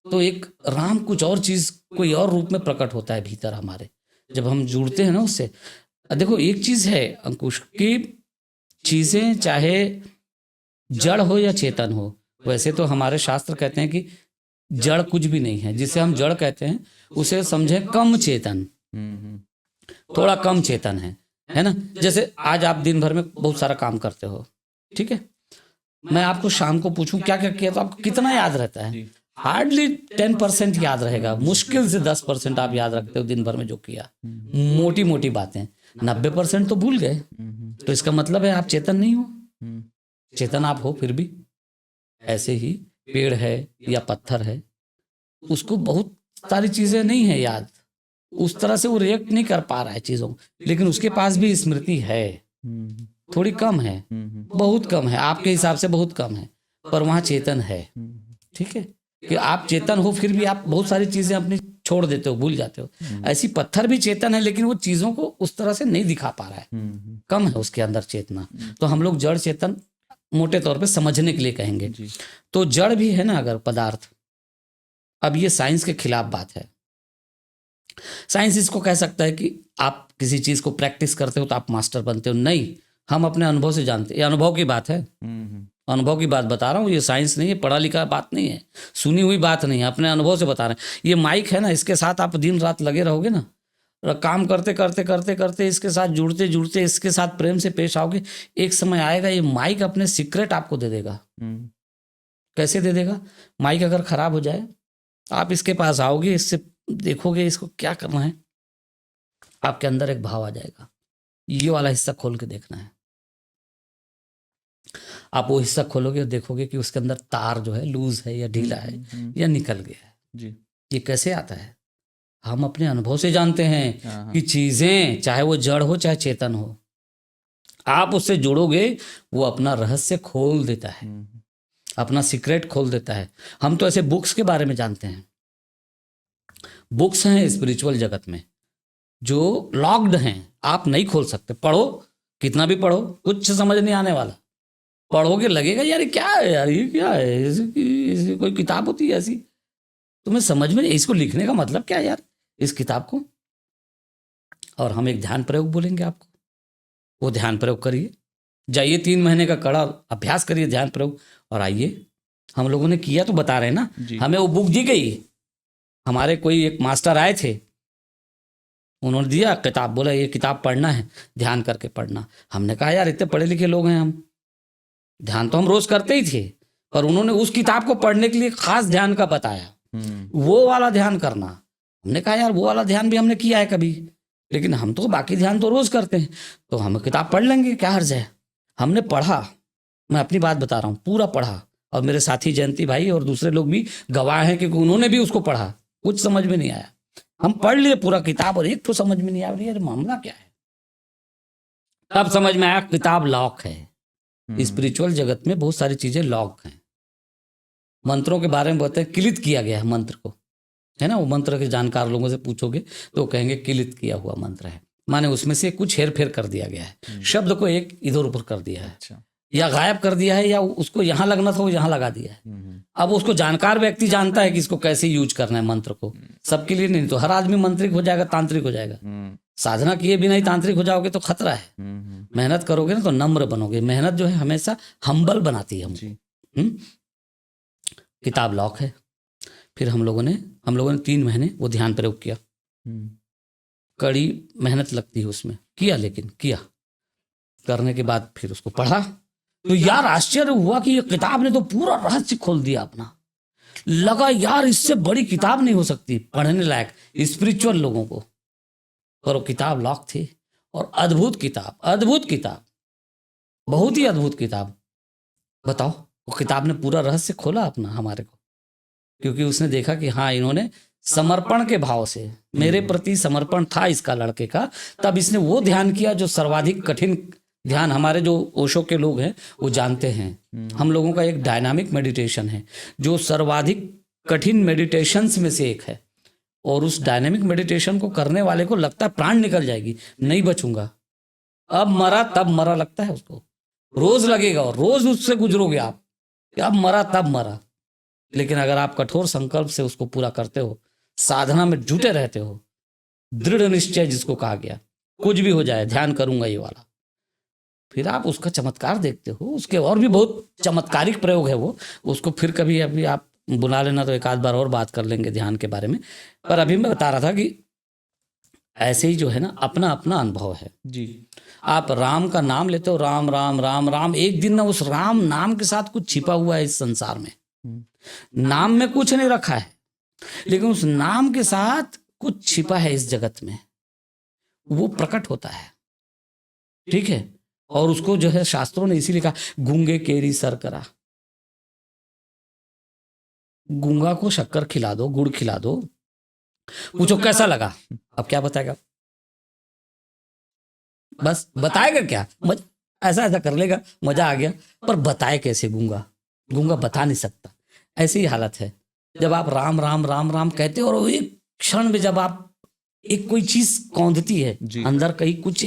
तो एक, राम कुछ और चीज़ कोई और रूप में प्रकट होता है भीतर हमारे, जब हम जुड़ते हैं ना उससे। देखो, एक चीज़ है अंकुश की, चीज़ें चाहे जड़ हो या चेतन हो, वैसे तो हमारे शास्त्र कहते हैं कि जड़ कुछ भी नहीं है। जिसे हम जड़ कहते हैं उसे समझें कम चेतन, थोड़ा कम चेतन है ना। जैसे आज आप दिन भर में बहुत सारा काम करते हो, ठीक है, मैं आपको शाम को पूछूं क्या क्या किया, तो आपको कितना याद रहता है? हार्डली 10% याद रहेगा, मुश्किल से 10% आप याद रखते हो दिन भर में जो किया, मोटी मोटी बातें। 90% तो भूल गए, तो इसका मतलब है आप चेतन नहीं हो। चेतन आप हो फिर भी। ऐसे ही पेड़ है या पत्थर है, उसको बहुत सारी चीजें नहीं है याद, उस तरह से वो रिएक्ट नहीं कर पा रहा है चीजों, लेकिन उसके पास भी स्मृति है, थोड़ी कम है, बहुत कम है, आपके हिसाब से बहुत कम है, पर वहाँ चेतन है, ठीक है। कि आप चेतन हो फिर भी आप बहुत सारी चीजें अपनी छोड़ देते हो, भूल जाते हो। ऐसी पत्थर भी चेतन है, लेकिन वो चीजों को उस तरह से नहीं दिखा पा रहा है, कम है उसके अंदर चेतना। तो हम लोग जड़ चेतन मोटे तौर पे समझने के लिए कहेंगे। तो जड़ भी है ना अगर पदार्थ, अब ये साइंस के खिलाफ बात है। साइंस इसको कह सकता है कि आप किसी चीज को प्रैक्टिस करते हो तो आप मास्टर बनते हो, नहीं, हम अपने अनुभव से जानते हैं। ये अनुभव की बात है, अनुभव की बात बता रहा हूँ, ये साइंस नहीं है, पढ़ा लिखा बात नहीं है, सुनी हुई बात नहीं है, अपने अनुभव से बता रहे हैं। ये माइक है ना, इसके साथ आप दिन रात लगे रहोगे ना, काम करते करते करते करते इसके साथ जुड़ते जुड़ते इसके साथ प्रेम से पेश आओगे, एक समय आएगा ये माइक अपने सीक्रेट आपको दे देगा। कैसे दे देगा? माइक अगर खराब हो जाए, आप इसके पास आओगे, इससे देखोगे इसको क्या करना है, आपके अंदर एक भाव आ जाएगा, ये वाला हिस्सा खोल के देखना है। आप वो हिस्सा खोलोगे और देखोगे कि उसके अंदर तार जो है लूज है या ढीला है या निकल गया है जी। ये कैसे आता है? हम अपने अनुभव से जानते हैं कि चीजें चाहे वो जड़ हो चाहे चेतन हो, आप उससे जुड़ोगे, वो अपना रहस्य खोल देता है, अपना सीक्रेट खोल देता है। हम तो ऐसे बुक्स के बारे में जानते हैं, बुक्स हैं स्पिरिचुअल जगत में जो लॉक्ड हैं, आप नहीं खोल सकते। पढ़ो, कितना भी पढ़ो, कुछ समझ नहीं आने वाला। पढ़ोगे लगेगा यार क्या है, यार ये क्या है, इसकी कोई किताब होती है ऐसी, तुम्हें समझ में नहीं, इसको लिखने का मतलब क्या है यार इस किताब को। और हम एक ध्यान प्रयोग बोलेंगे आपको, वो ध्यान प्रयोग करिए, जाइए 3 महीने का कड़ा अभ्यास करिए ध्यान प्रयोग, और आइए। हम लोगों ने किया तो बता रहे हैं ना, हमें वो बुक दी गई, हमारे कोई एक मास्टर आए थे, उन्होंने दिया किताब, बोला ये किताब पढ़ना है, ध्यान करके पढ़ना। हमने कहा यार इतने पढ़े लिखे लोग हैं हम, ध्यान तो हम रोज करते ही थे, पर उन्होंने उस किताब को पढ़ने के लिए खास ध्यान का बताया, वो वाला ध्यान करना। हमने कहा यार वो वाला ध्यान भी हमने किया है कभी, लेकिन हम तो बाकी ध्यान तो रोज करते हैं, तो हम किताब पढ़ लेंगे, क्या हर्ज है। हमने पढ़ा, मैं अपनी बात बता रहा हूँ, पूरा पढ़ा, और मेरे साथी जयंती भाई और दूसरे लोग भी गवाह हैं क्योंकि उन्होंने भी उसको पढ़ा, कुछ समझ में नहीं आया, हम पढ़ लिए पूरा किताब और एक तो समझ में नहीं आ रही है मामला क्या है। तब समझ में आया किताब लॉक है। स्पिरिचुअल जगत में बहुत सारी चीजें लॉक हैं। मंत्रों के बारे में बताते हैं, किलित किया गया है मंत्र को, है ना। वो मंत्र के जानकार लोगों से पूछोगे तो वो कहेंगे किलित किया हुआ मंत्र है, माने उसमें से कुछ हेर फेर कर दिया गया है, शब्द को एक इधर ऊपर कर दिया है, अच्छा। या गायब कर दिया है, या उसको यहाँ लगना था वो यहाँ लगा दिया है। अब उसको जानकार व्यक्ति जानता है कि इसको कैसे यूज करना है मंत्र को। सबके लिए नहीं, तो हर आदमी मंत्रिक हो जाएगा, तांत्रिक हो जाएगा। साधना किए बिना ही तांत्रिक हो जाओगे तो खतरा है। मेहनत करोगे ना तो नम्र बनोगे। मेहनत जो है हमेशा हम्बल बनाती है हमको। किताब लॉक है। फिर हम लोगों ने 3 महीने वो ध्यान प्रयोग किया। कड़ी मेहनत लगती है उसमें, किया, लेकिन किया करने के बाद फिर उसको पढ़ा तो यार आश्चर्य हुआ कि ये किताब ने तो पूरा रहस्य खोल दिया अपना। लगा यार इससे बड़ी किताब नहीं हो सकती पढ़ने लायक स्पिरिचुअल लोगों को। पर वो किताब लॉक थी और अद्भुत किताब, बहुत ही अद्भुत किताब। बताओ, वो किताब ने पूरा रहस्य खोला अपना हमारे को, क्योंकि उसने देखा कि हाँ इन्होंने समर्पण के भाव से मेरे प्रति समर्पण था इसका, लड़के का। तब इसने वो ध्यान किया जो सर्वाधिक कठिन ध्यान हमारे जो ओशो के लोग हैं वो जानते हैं। हम लोगों का एक डायनामिक मेडिटेशन है जो सर्वाधिक कठिन मेडिटेशंस में से एक है। और उस डायनामिक मेडिटेशन को करने वाले को लगता है प्राण निकल जाएगी, नहीं बचूंगा, अब मरा तब मरा लगता है उसको। रोज लगेगा और रोज उससे गुजरोगे आप, अब मरा तब मरा। लेकिन अगर आप कठोर संकल्प से उसको पूरा करते हो, साधना में जुटे रहते हो, दृढ़ निश्चय जिसको कहा गया, कुछ भी हो जाए ध्यान करूंगा ये वाला, फिर आप उसका चमत्कार देखते हो। उसके और भी बहुत चमत्कारिक प्रयोग है वो, उसको फिर कभी अभी आप बुला लेना तो एक आध बार और बात कर लेंगे ध्यान के बारे में। पर अभी मैं बता रहा था कि ऐसे ही जो है ना अपना अपना अनुभव है जी। आप राम का नाम लेते हो, राम राम राम राम, एक दिन ना उस राम नाम के साथ कुछ छिपा हुआ है इस संसार में। नाम में कुछ नहीं रखा है, लेकिन उस नाम के साथ कुछ छिपा है इस जगत में, वो प्रकट होता है। ठीक है, और उसको जो है शास्त्रों ने इसीलिए कहा गूंगे केरी सर करा। गूंगा को शक्कर खिला दो, गुड़ खिला दो, पूछो कैसा लगा, अब क्या बताएगा? बस बताएगा क्या, ऐसा ऐसा कर लेगा, मजा आ गया, पर बताए कैसे? गूंगा बता नहीं सकता। ऐसी ही हालत है जब आप राम राम राम राम कहते हो और एक क्षण में जब आप एक कोई चीज कौंधती है अंदर, कहीं कुछ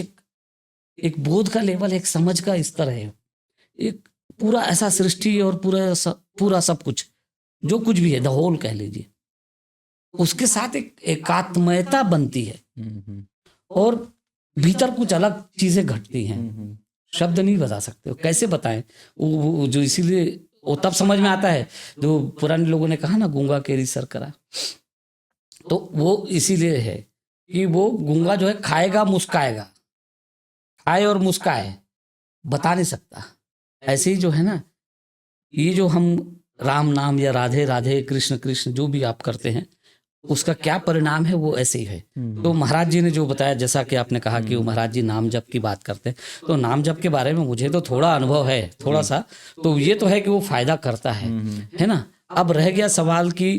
एक बोध का लेवल, एक समझ का स्तर है, एक पूरा ऐसा सृष्टि और पूरा सब कुछ जो कुछ भी है, द होल कह लीजिए, उसके साथ एक एकात्मयता बनती है और भीतर कुछ अलग चीजें घटती हैं। शब्द नहीं बता सकते, कैसे बताएं वो जो, इसीलिए वो तब समझ में आता है जो पुराने लोगों ने कहा ना गूंगा केरी सर करा, तो वो इसीलिए है कि वो गूंगा जो है खाएगा मुस्काएगा, खाए और मुस्काए, बता नहीं सकता। ऐसे ही जो है ना, ये जो हम राम नाम या राधे राधे कृष्ण कृष्ण जो भी आप करते हैं, उसका क्या परिणाम है वो ऐसे ही है। तो महाराज जी ने जो बताया, जैसा कि आपने कहा कि वो महाराज जी नाम जप की बात करते हैं, तो नाम जप के बारे में मुझे तो थोड़ा अनुभव है, थोड़ा सा, तो ये तो है कि वो फायदा करता है ना। अब रह गया सवाल कि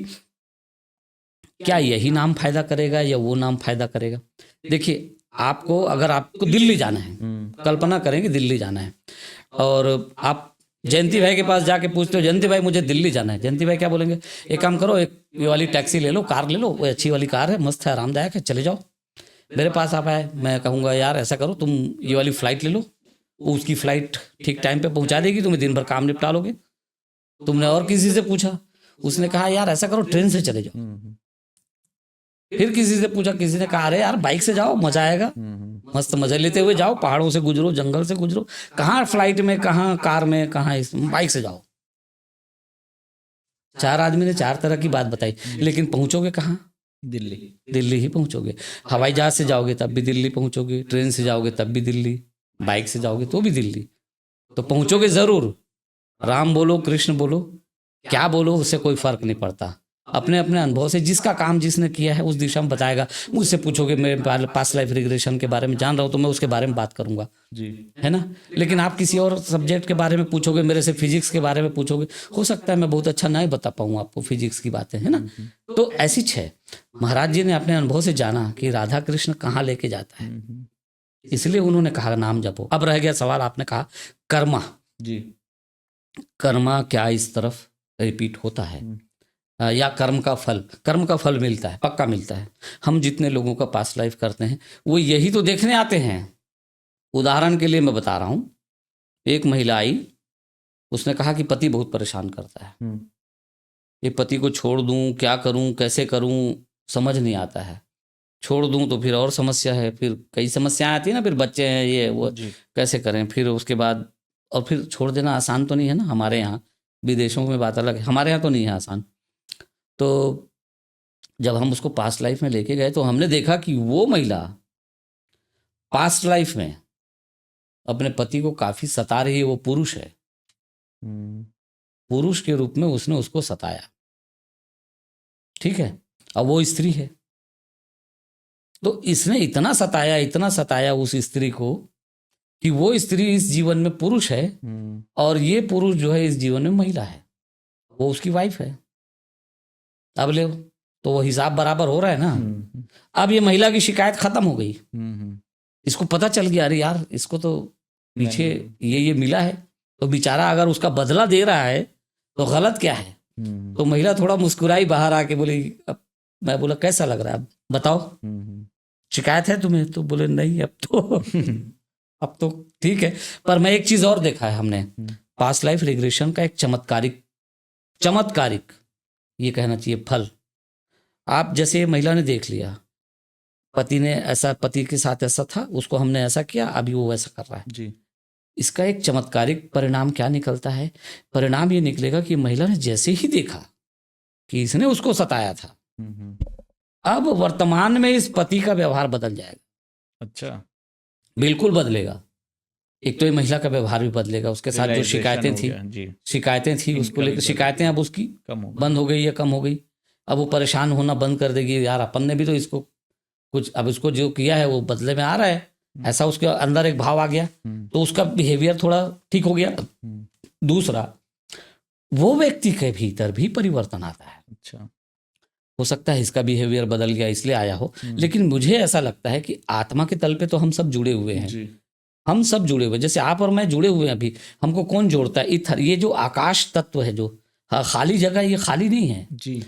क्या यही नाम फायदा करेगा या वो नाम फायदा करेगा। देखिए, आपको अगर आपको दिल्ली जाना है, कल्पना करेंगे दिल्ली जाना है, और आप जयंती भाई के पास जाके पूछते हो जयंती भाई मुझे दिल्ली जाना है, जयंती भाई क्या बोलेंगे? एक काम करो, एक ये वाली टैक्सी ले लो, कार ले लो, वो अच्छी वाली कार है, मस्त है, आरामदायक है, चले जाओ। मेरे पास आप आए, मैं कहूँगा यार ऐसा करो तुम ये वाली फ्लाइट ले लो, उसकी फ्लाइट ठीक टाइम पे पहुँचा देगी, तुम्हें दिन भर काम निपटा लोगे। तुमने और किसी से पूछा, उसने कहा यार ऐसा करो ट्रेन से चले जाओ। फिर किसी से पूछा, किसी ने कहा अरे यार बाइक से जाओ, मजा आएगा, मस्त मजा लेते हुए जाओ, पहाड़ों से गुजरो, जंगल से गुजरो, कहाँ फ्लाइट में, कहाँ कार में, कहाँ बाइक से जाओ। 4 आदमी ने 4 तरह की बात बताई, लेकिन पहुंचोगे कहाँ? दिल्ली ही पहुंचोगे। हवाई जहाज से जाओगे तब भी दिल्ली पहुंचोगे, ट्रेन से जाओगे तब भी दिल्ली, बाइक से जाओगे तो भी दिल्ली, तो पहुंचोगे जरूर। राम बोलो, कृष्ण बोलो, क्या बोलो, उससे कोई फर्क नहीं पड़ता। अपने अपने अनुभव से जिसका काम जिसने किया है उस दिशा में बताएगा। मुझसे पूछोगे, मैं पास्ट लाइफ रिग्रेशन के बारे में जान रहा हूँ तो मैं उसके बारे में बात करूंगा, जी है ना। लेकिन आप किसी और सब्जेक्ट के बारे में पूछोगे, मेरे से फिजिक्स के बारे में पूछोगे, हो सकता है मैं बहुत अच्छा नहीं बता पाऊँ आपको फिजिक्स की बातें, है ना। तो ऐसी है, महाराज जी ने अपने अनुभव से जाना कि राधा कृष्ण कहाँ लेके जाता है, इसलिए उन्होंने कहा नाम जपो। अब रह गया सवाल, आपने कहा कर्मा, जी कर्मा क्या इस तरफ रिपीट होता है, या कर्म का फल, कर्म का फल मिलता है, पक्का मिलता है। हम जितने लोगों का पास्ट लाइफ करते हैं वो यही तो देखने आते हैं। उदाहरण के लिए मैं बता रहा हूँ, एक महिला आई, उसने कहा कि पति बहुत परेशान करता है, ये पति को छोड़ दूं, क्या करूं, कैसे करूं, समझ नहीं आता है। छोड़ दूं तो फिर और समस्या है, फिर कई समस्याएं आती है ना, फिर बच्चे हैं ये वो, जी कैसे करें फिर उसके बाद। और फिर छोड़ देना आसान तो नहीं है ना, हमारे यहाँ, विदेशों में बात अलग है, हमारे यहाँ तो नहीं है आसान। तो जब हम उसको पास्ट लाइफ में लेके गए तो हमने देखा कि वो महिला पास्ट लाइफ में अपने पति को काफी सता रही है। वो पुरुष है, पुरुष के रूप में उसने उसको सताया, ठीक है। अब वो स्त्री है, तो इसने इतना सताया उस स्त्री को कि वो स्त्री इस जीवन में पुरुष है और ये पुरुष जो है इस जीवन में महिला है, वो उसकी वाइफ है। अब ले, तो वो हिसाब बराबर हो रहा है ना। अब ये महिला की शिकायत खत्म हो गई, इसको पता चल गया, अरे यार इसको तो पीछे ये मिला है, तो बेचारा अगर उसका बदला दे रहा है तो गलत क्या है। तो महिला थोड़ा मुस्कुराई बाहर आके, बोली, अब मैं बोला कैसा लग रहा है, अब बताओ शिकायत है तुम्हें, तो बोले नहीं अब तो अब तो ठीक है। पर मैं एक चीज और देखा है हमने, पास्ट लाइफ रिग्रेशन का एक चमत्कारिक ये कहना चाहिए फल। आप जैसे ये महिला ने देख लिया, पति ने ऐसा, पति के साथ ऐसा था, उसको हमने ऐसा किया, अभी वो वैसा कर रहा है जी इसका एक चमत्कारिक परिणाम क्या निकलता है, परिणाम ये निकलेगा कि महिला ने जैसे ही देखा कि इसने उसको सताया था, अब वर्तमान में इस पति का व्यवहार बदल जाएगा। अच्छा बिल्कुल बदलेगा। एक तो ये महिला का व्यवहार भी बदलेगा, उसके साथ जो Realization शिकायतें हो थी, गया, जी उसको इनका भी लेकर शिकायतें अब उसकी कम हो गया। बंद हो गई या कम हो गई। अब वो परेशान होना बंद कर देगी, यार अपन ने भी तो इसको कुछ, अब इसको जो किया है वो बदले में आ रहा है, ऐसा उसके अंदर एक भाव आ गया, तो उसका बिहेवियर थोड़ा ठीक हो गया। दूसरा, वो व्यक्ति के भीतर भी परिवर्तन आता है। अच्छा हो सकता है इसका बिहेवियर बदल गया इसलिए आया हो, लेकिन मुझे ऐसा लगता है कि आत्मा के तल पे तो हम सब जुड़े हुए हैं, जी हम सब जुड़े हुए, जैसे आप और मैं जुड़े हुए हैं। अभी हमको कौन जोड़ता है, इथर, ये जो आकाश तत्व है, जो खाली जगह, ये खाली नहीं है, जी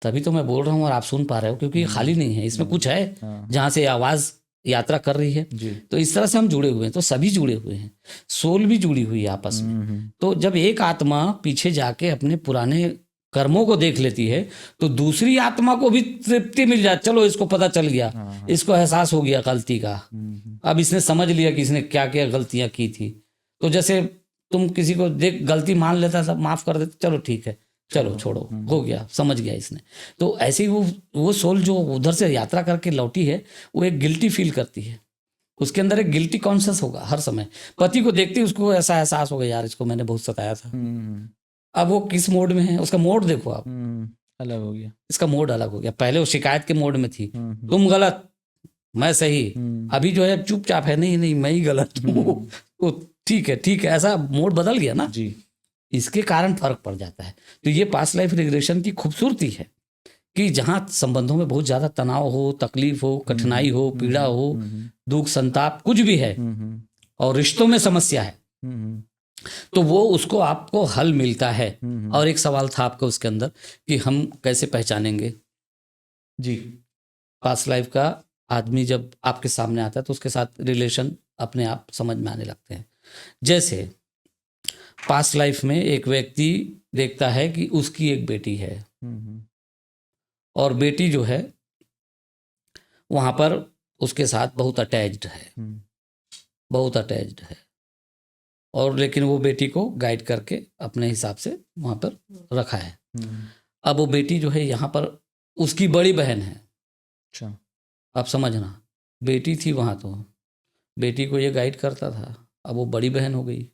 तभी तो मैं बोल रहा हूँ और आप सुन पा रहे हो, क्योंकि ये खाली नहीं है, इसमें कुछ है हाँ जहाँ से आवाज यात्रा कर रही है। जी तो इस तरह से हम जुड़े हुए हैं, तो सभी जुड़े हुए हैं, सोल भी जुड़ी हुई है आपस में। तो जब एक आत्मा पीछे जाके अपने पुराने कर्मों को देख लेती है तो दूसरी आत्मा को भी तृप्ति मिल जाती, चलो इसको पता चल गया, इसको एहसास हो गया गलती का, अब इसने समझ लिया कि इसने क्या क्या गलतियां की थी। तो जैसे तुम किसी को देख गलती मान लेता, सब माफ कर देते, चलो ठीक है, चलो छोड़ो, हो गया, समझ गया इसने। तो ऐसे ही वो सोल जो उधर से यात्रा करके लौटी है, वो एक गिल्टी फील करती है, उसके अंदर एक गिल्टी कॉन्शियस होगा हर समय। पति को देखते ही उसको ऐसा एहसास होगा, यार इसको मैंने बहुत सताया था। अब वो किस मोड में है, उसका मोड देखो आप, अलग हो गया इसका मोड अलग हो गया। पहले वो शिकायत के मोड में थी, तुम गलत मैं सही, अभी जो है चुपचाप है, नहीं नहीं मैं ही गलत हूँ, तो ठीक है, ऐसा मोड बदल गया ना। जी इसके कारण फर्क पड़ जाता है। तो ये पास्ट लाइफ रिग्रेशन की खूबसूरती है कि जहाँ संबंधों में बहुत ज्यादा तनाव हो, तकलीफ हो, कठिनाई हो, पीड़ा हो, दुख संताप कुछ भी है, और रिश्तों में समस्या है, तो वो उसको आपको हल मिलता है। और एक सवाल था आपका उसके अंदर कि हम कैसे पहचानेंगे। जी पास्ट लाइफ का आदमी जब आपके सामने आता है तो उसके साथ रिलेशन अपने आप समझ में आने लगते हैं। जैसे पास्ट लाइफ में एक व्यक्ति देखता है कि उसकी एक बेटी है, और बेटी जो है वहां पर उसके साथ बहुत अटैच्ड है, बहुत अटैच्ड है, और लेकिन वो बेटी को गाइड करके अपने हिसाब से वहां पर रखा है। अब वो बेटी जो है यहाँ पर उसकी बड़ी बहन है। अच्छा आप समझना, बेटी थी वहां, तो बेटी को ये गाइड करता था, अब वो बड़ी बहन हो गई,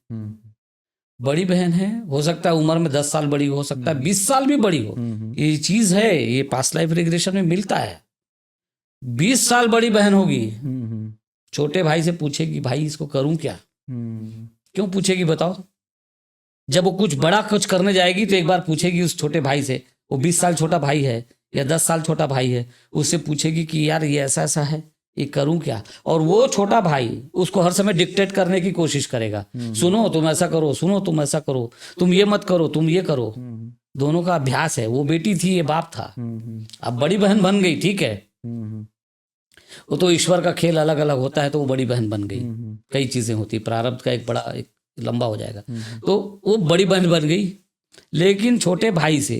बड़ी बहन है, हो सकता है उम्र में 10 साल बड़ी हो सकता है 20 साल भी बड़ी हो, ये चीज है, ये पास्ट लाइफ रिग्रेशन में मिलता है। 20 साल बड़ी बहन होगी, छोटे भाई से पूछेगी भाई इसको करूं क्या, क्यों पूछेगी बताओ? जब वो कुछ बड़ा कुछ करने जाएगी तो एक बार पूछेगी उस छोटे भाई से, वो 20 साल छोटा भाई है या 10 साल छोटा भाई है, उससे पूछेगी कि यार ये ऐसा ऐसा है, ये करूं क्या? और वो छोटा भाई उसको हर समय डिक्टेट करने की कोशिश करेगा, सुनो तुम ऐसा करो, सुनो तुम ऐसा करो, तुम ये मत करो, तुम ये करो। दोनों का अभ्यास है, वो बेटी थी, ये बाप था। अब बड़ी बहन बन गई, ठीक है, वो तो ईश्वर का खेल अलग अलग होता है, तो वो बड़ी बहन बन गई। कई चीजें होती, प्रारब्ध का एक लंबा हो जाएगा। तो वो बड़ी बहन बन गई, लेकिन छोटे भाई से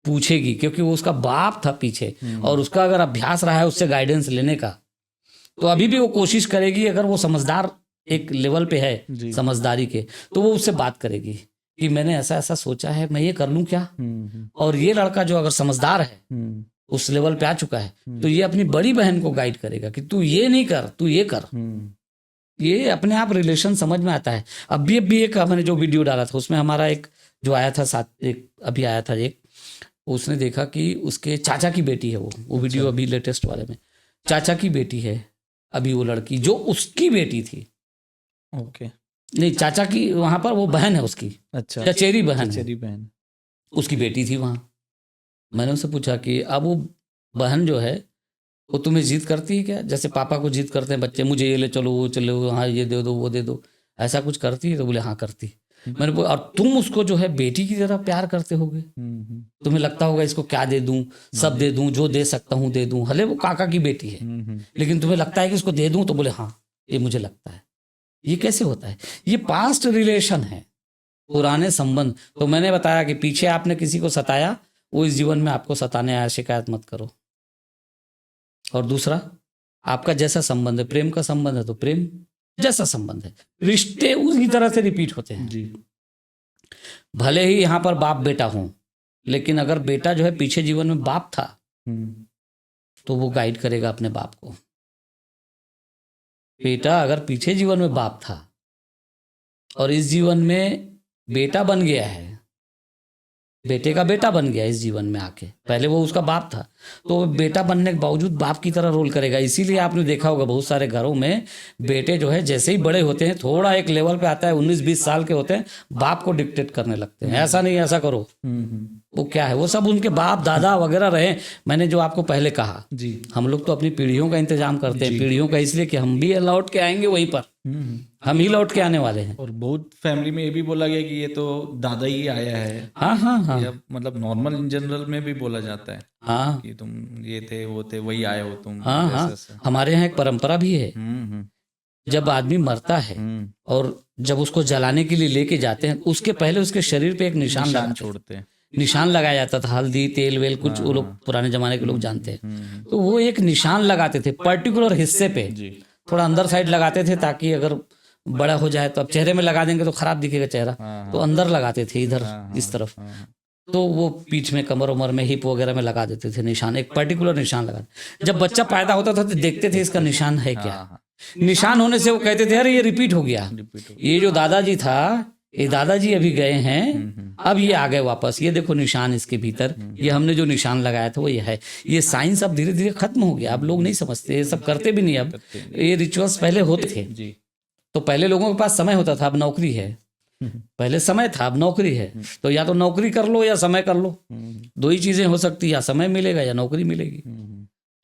पूछेगी, क्योंकि वो उसका बाप था पीछे, और उसका अगर अभ्यास रहा है उससे गाइडेंस लेने का, तो अभी भी वो कोशिश करेगी, अगर वो समझदार एक लेवल पे है समझदारी के, तो वो उससे बात करेगी कि मैंने ऐसा ऐसा सोचा है, मैं ये कर लूं क्या? और ये लड़का जो अगर समझदार है, उस लेवल पे आ चुका है, तो ये अपनी बड़ी बहन को गाइड करेगा कि तू ये नहीं कर, तू ये कर। ये अपने आप रिलेशन समझ में आता है। अभी एक मैंने जो वीडियो डाला था उसमें हमारा एक जो आया था साथ, एक अभी आया था एक, उसने देखा कि उसके चाचा की बेटी है, वो वीडियो अभी लेटेस्ट वाले में, चाचा की बेटी है अभी वो लड़की, जो उसकी बेटी थी। ओके, नहीं, चाचा की वहां पर वो बहन है उसकी, अच्छा, चचेरी बहन है, चचेरी बहन, उसकी बेटी थी वहां। मैंने उससे पूछा कि अब वो बहन जो है वो तुम्हें जिद करती है क्या, जैसे पापा को जिद करते हैं बच्चे, मुझे ये ले चलो, वो चलो, हाँ ये दे दो, वो दे दो, ऐसा कुछ करती है? तो बोले हाँ करती। मैंने बोला और तुम उसको जो है बेटी की तरह प्यार करते होगे, तुम्हें लगता होगा इसको क्या दे दूं, सब दे दूं, जो दे सकता हूं दे दूं, भले वो काका की बेटी है, लेकिन तुम्हें लगता है कि इसको दे दूं? तो बोले हाँ ये मुझे लगता है। ये कैसे होता है? ये पास्ट रिलेशन है, पुराने संबंध। तो मैंने बताया कि पीछे आपने किसी को सताया, वो इस जीवन में आपको सताने आया, शिकायत मत करो। और दूसरा, आपका जैसा संबंध है, प्रेम का संबंध है तो प्रेम जैसा संबंध है, रिश्ते उसी तरह से रिपीट होते हैं जी। भले ही यहाँ पर बाप बेटा हो, लेकिन अगर बेटा जो है पीछे जीवन में बाप था, तो वो गाइड करेगा अपने बाप को। बेटा अगर पीछे जीवन में बाप था और इस जीवन में बेटा बन गया है, बेटे का बेटा बन गया इस जीवन में आके, पहले वो उसका बाप था, तो बेटा बनने के बावजूद बाप की तरह रोल करेगा। इसीलिए आपने देखा होगा बहुत सारे घरों में बेटे जो है जैसे ही बड़े होते हैं, थोड़ा एक लेवल पे आता है, 19-20 साल के होते हैं, बाप को डिक्टेट करने लगते हैं, ऐसा नहीं ऐसा करो। वो क्या है, वो सब उनके बाप दादा वगैरह रहे। मैंने जो आपको पहले कहा जी, हम लोग तो अपनी पीढ़ियों का इंतजाम करते हैं, पीढ़ियों का, इसलिए कि हम भी लौट के आएंगे वहीं पर, हम ही लौट के आने वाले हैं। और बहुत फैमिली में ये भी बोला गया कि ये तो दादा ही आया है। हाँ हाँ हाँ, मतलब नॉर्मल इन जनरल में भी बोला जाता है हाँ कि तुम ये थे वो थे, वही आए हो तुम। हाँ हाँ, हमारे यहाँ एक परंपरा भी है, जब आदमी मरता है और जब उसको जलाने के लिए लेके जाते हैं, उसके पहले उसके शरीर पे एक निशान छोड़ते हैं, निशान लगाया जाता था, हल्दी तेल वेल कुछ, वो लोग पुराने जमाने के लोग जानते हैं, तो वो एक निशान लगाते थे पर्टिकुलर हिस्से पे, थोड़ा अंदर साइड लगाते थे, ताकि अगर बड़ा हो जाए तो अब चेहरे में लगा देंगे तो खराब दिखेगा चेहरा, तो अंदर लगाते थे इधर इस तरफ, तो वो पीठ में, कमर उमर में, हिप वगैरह में लगा देते थे निशान, एक पर्टिकुलर निशान लगा। जब बच्चा पैदा होता था तो देखते थे इसका निशान है क्या, निशान होने से वो कहते थे अरे ये रिपीट हो गया, ये जो दादाजी था, ये दादाजी अभी गए हैं, अब ये आ गए वापस, ये देखो निशान इसके भीतर, ये हमने जो निशान लगाया था वो ये है। ये साइंस अब धीरे धीरे खत्म हो गया, अब लोग नहीं समझते, ये सब करते भी नहीं। अब ये रिचुअल्स पहले होते थे, तो पहले लोगों के पास समय होता था, अब नौकरी है, पहले समय था अब नौकरी है, तो या तो नौकरी कर लो या समय कर लो, दो ही चीजें हो सकती, या समय मिलेगा या नौकरी मिलेगी।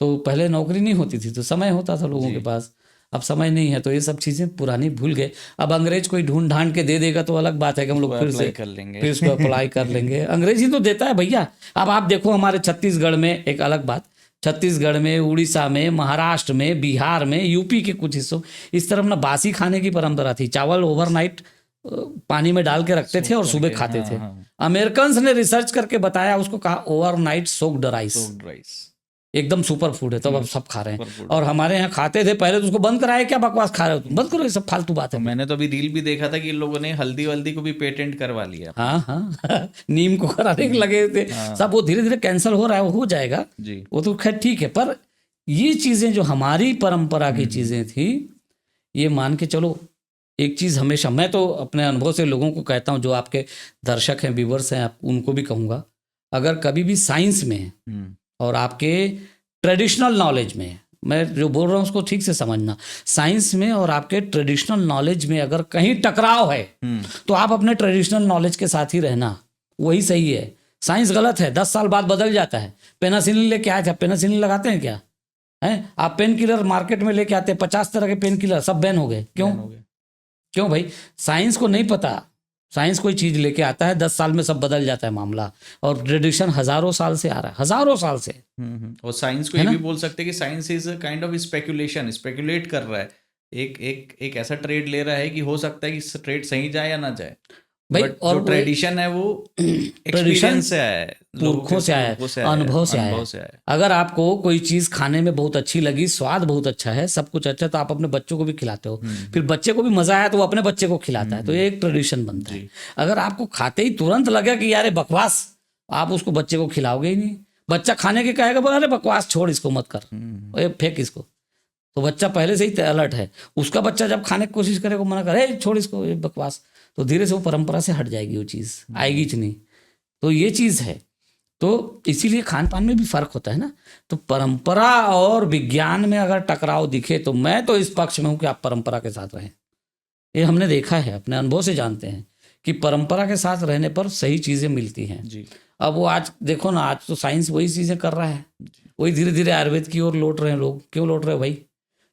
तो पहले नौकरी नहीं होती थी तो समय होता था लोगों के पास, अब समय नहीं है, तो ये सब चीजें पुरानी भूल गए। अब अंग्रेज कोई ढूंढ ढांड के दे देगा तो अलग बात है कि हम लोग फिर से कर लेंगे, फिर इसको अप्लाई कर लेंगे। अंग्रेज ही तो देता है भैया। अब आप देखो हमारे छत्तीसगढ़ में, एक अलग बात, छत्तीसगढ़ में, उड़ीसा में, महाराष्ट्र में, बिहार में, यूपी के कुछ हिस्सों, इस तरफ ना बासी खाने की परंपरा थी, चावल ओवरनाइट पानी में डाल के रखते थे और सुबह खाते थे। अमेरिकन्स ने रिसर्च करके बताया, उसको कहा ओवरनाइट सोक्ड राइस, एकदम सुपर फूड है, तो अब सब खा रहे हैं। और हमारे यहाँ खाते थे पहले, तो उसको बंद कराए, क्या बकवास खा रहे हो तुम, बंद करो, ये सब फालतू बात है। मैंने तो अभी रील भी देखा था कि इन लोगों ने हल्दी वल्दी को भी पेटेंट करवा लिया। हाँ हाँ नीम को कराने के लगे थे सब, वो धीरे धीरे कैंसिल हो रहा है, वो हो जाएगा जी, वो तो खैर ठीक है। पर ये चीजें जो हमारी परंपरा की चीजें थी, ये मान के चलो एक चीज़ हमेशा, मैं तो अपने अनुभव से लोगों को कहता हूँ, जो आपके दर्शक हैं, व्यूवर्स हैं, आप उनको भी कहूँगा, अगर कभी भी साइंस में और आपके ट्रेडिशनल नॉलेज में, मैं जो बोल रहा हूँ उसको ठीक से समझना, साइंस में और आपके ट्रेडिशनल नॉलेज में अगर कहीं टकराव है तो आप अपने ट्रेडिशनल नॉलेज के साथ ही रहना, वही सही है। साइंस गलत है, 10 साल बाद बदल जाता है। पेनासिलिन लेके आए थे, पेनासिलिन लगाते हैं क्या? हैं? आप पेन किलर मार्केट में लेके आते हैं, 50 तरह के पेन किलर, सब बैन हो गए। क्यों भाई? साइंस को नहीं पता। साइंस कोई चीज लेके आता है, 10 साल में सब बदल जाता है मामला, और ट्रेडिशन हजारों साल से आ रहा है, हजारों साल से। और साइंस को ये भी बोल सकते हैं कि science is a kind of speculation, speculate कर रहा है, एक ऐसा ट्रेड ले रहा है कि हो सकता है कि ट्रेड सही जाए या ना जाए भाई। But और जो ट्रेडिशन है वो एक्सपीरियंस से आया है, पुरखों से आया है, अनुभव से आया है। अगर आपको कोई चीज खाने में बहुत अच्छी लगी, स्वाद बहुत अच्छा है, सब कुछ अच्छा, तो आप अपने बच्चों को भी खिलाते हो, फिर बच्चे को भी मजा आया तो वो अपने बच्चे को खिलाता है, तो ये एक ट्रेडिशन बनता है। अगर आपको खाते ही तुरंत लगे कि यार बकवास, आप उसको बच्चे को खिलाओगे ही नहीं। बच्चा खाने के कहेगा, बोला अरे बकवास छोड़, इसको मत कर, फेंक इसको, तो बच्चा पहले से ही अलर्ट है। उसका बच्चा जब खाने की कोशिश करेगा, मना करे छोड़ इसको, ये बकवास, तो धीरे से वो परंपरा से हट जाएगी, वो चीज़ आएगी च नहीं। तो ये चीज़ है। तो इसीलिए खान पान में भी फर्क होता है ना। तो परंपरा और विज्ञान में अगर टकराव दिखे तो मैं तो इस पक्ष में हूँ कि आप परंपरा के साथ रहें। ये हमने देखा है, अपने अनुभव से जानते हैं कि परंपरा के साथ रहने पर सही चीज़ें मिलती हैं जी। अब वो आज देखो ना, आज तो साइंस वही चीज़ें कर रहा है, वही धीरे धीरे आयुर्वेद की ओर लौट रहे हैं लोग। क्यों लौट रहे हो भाई?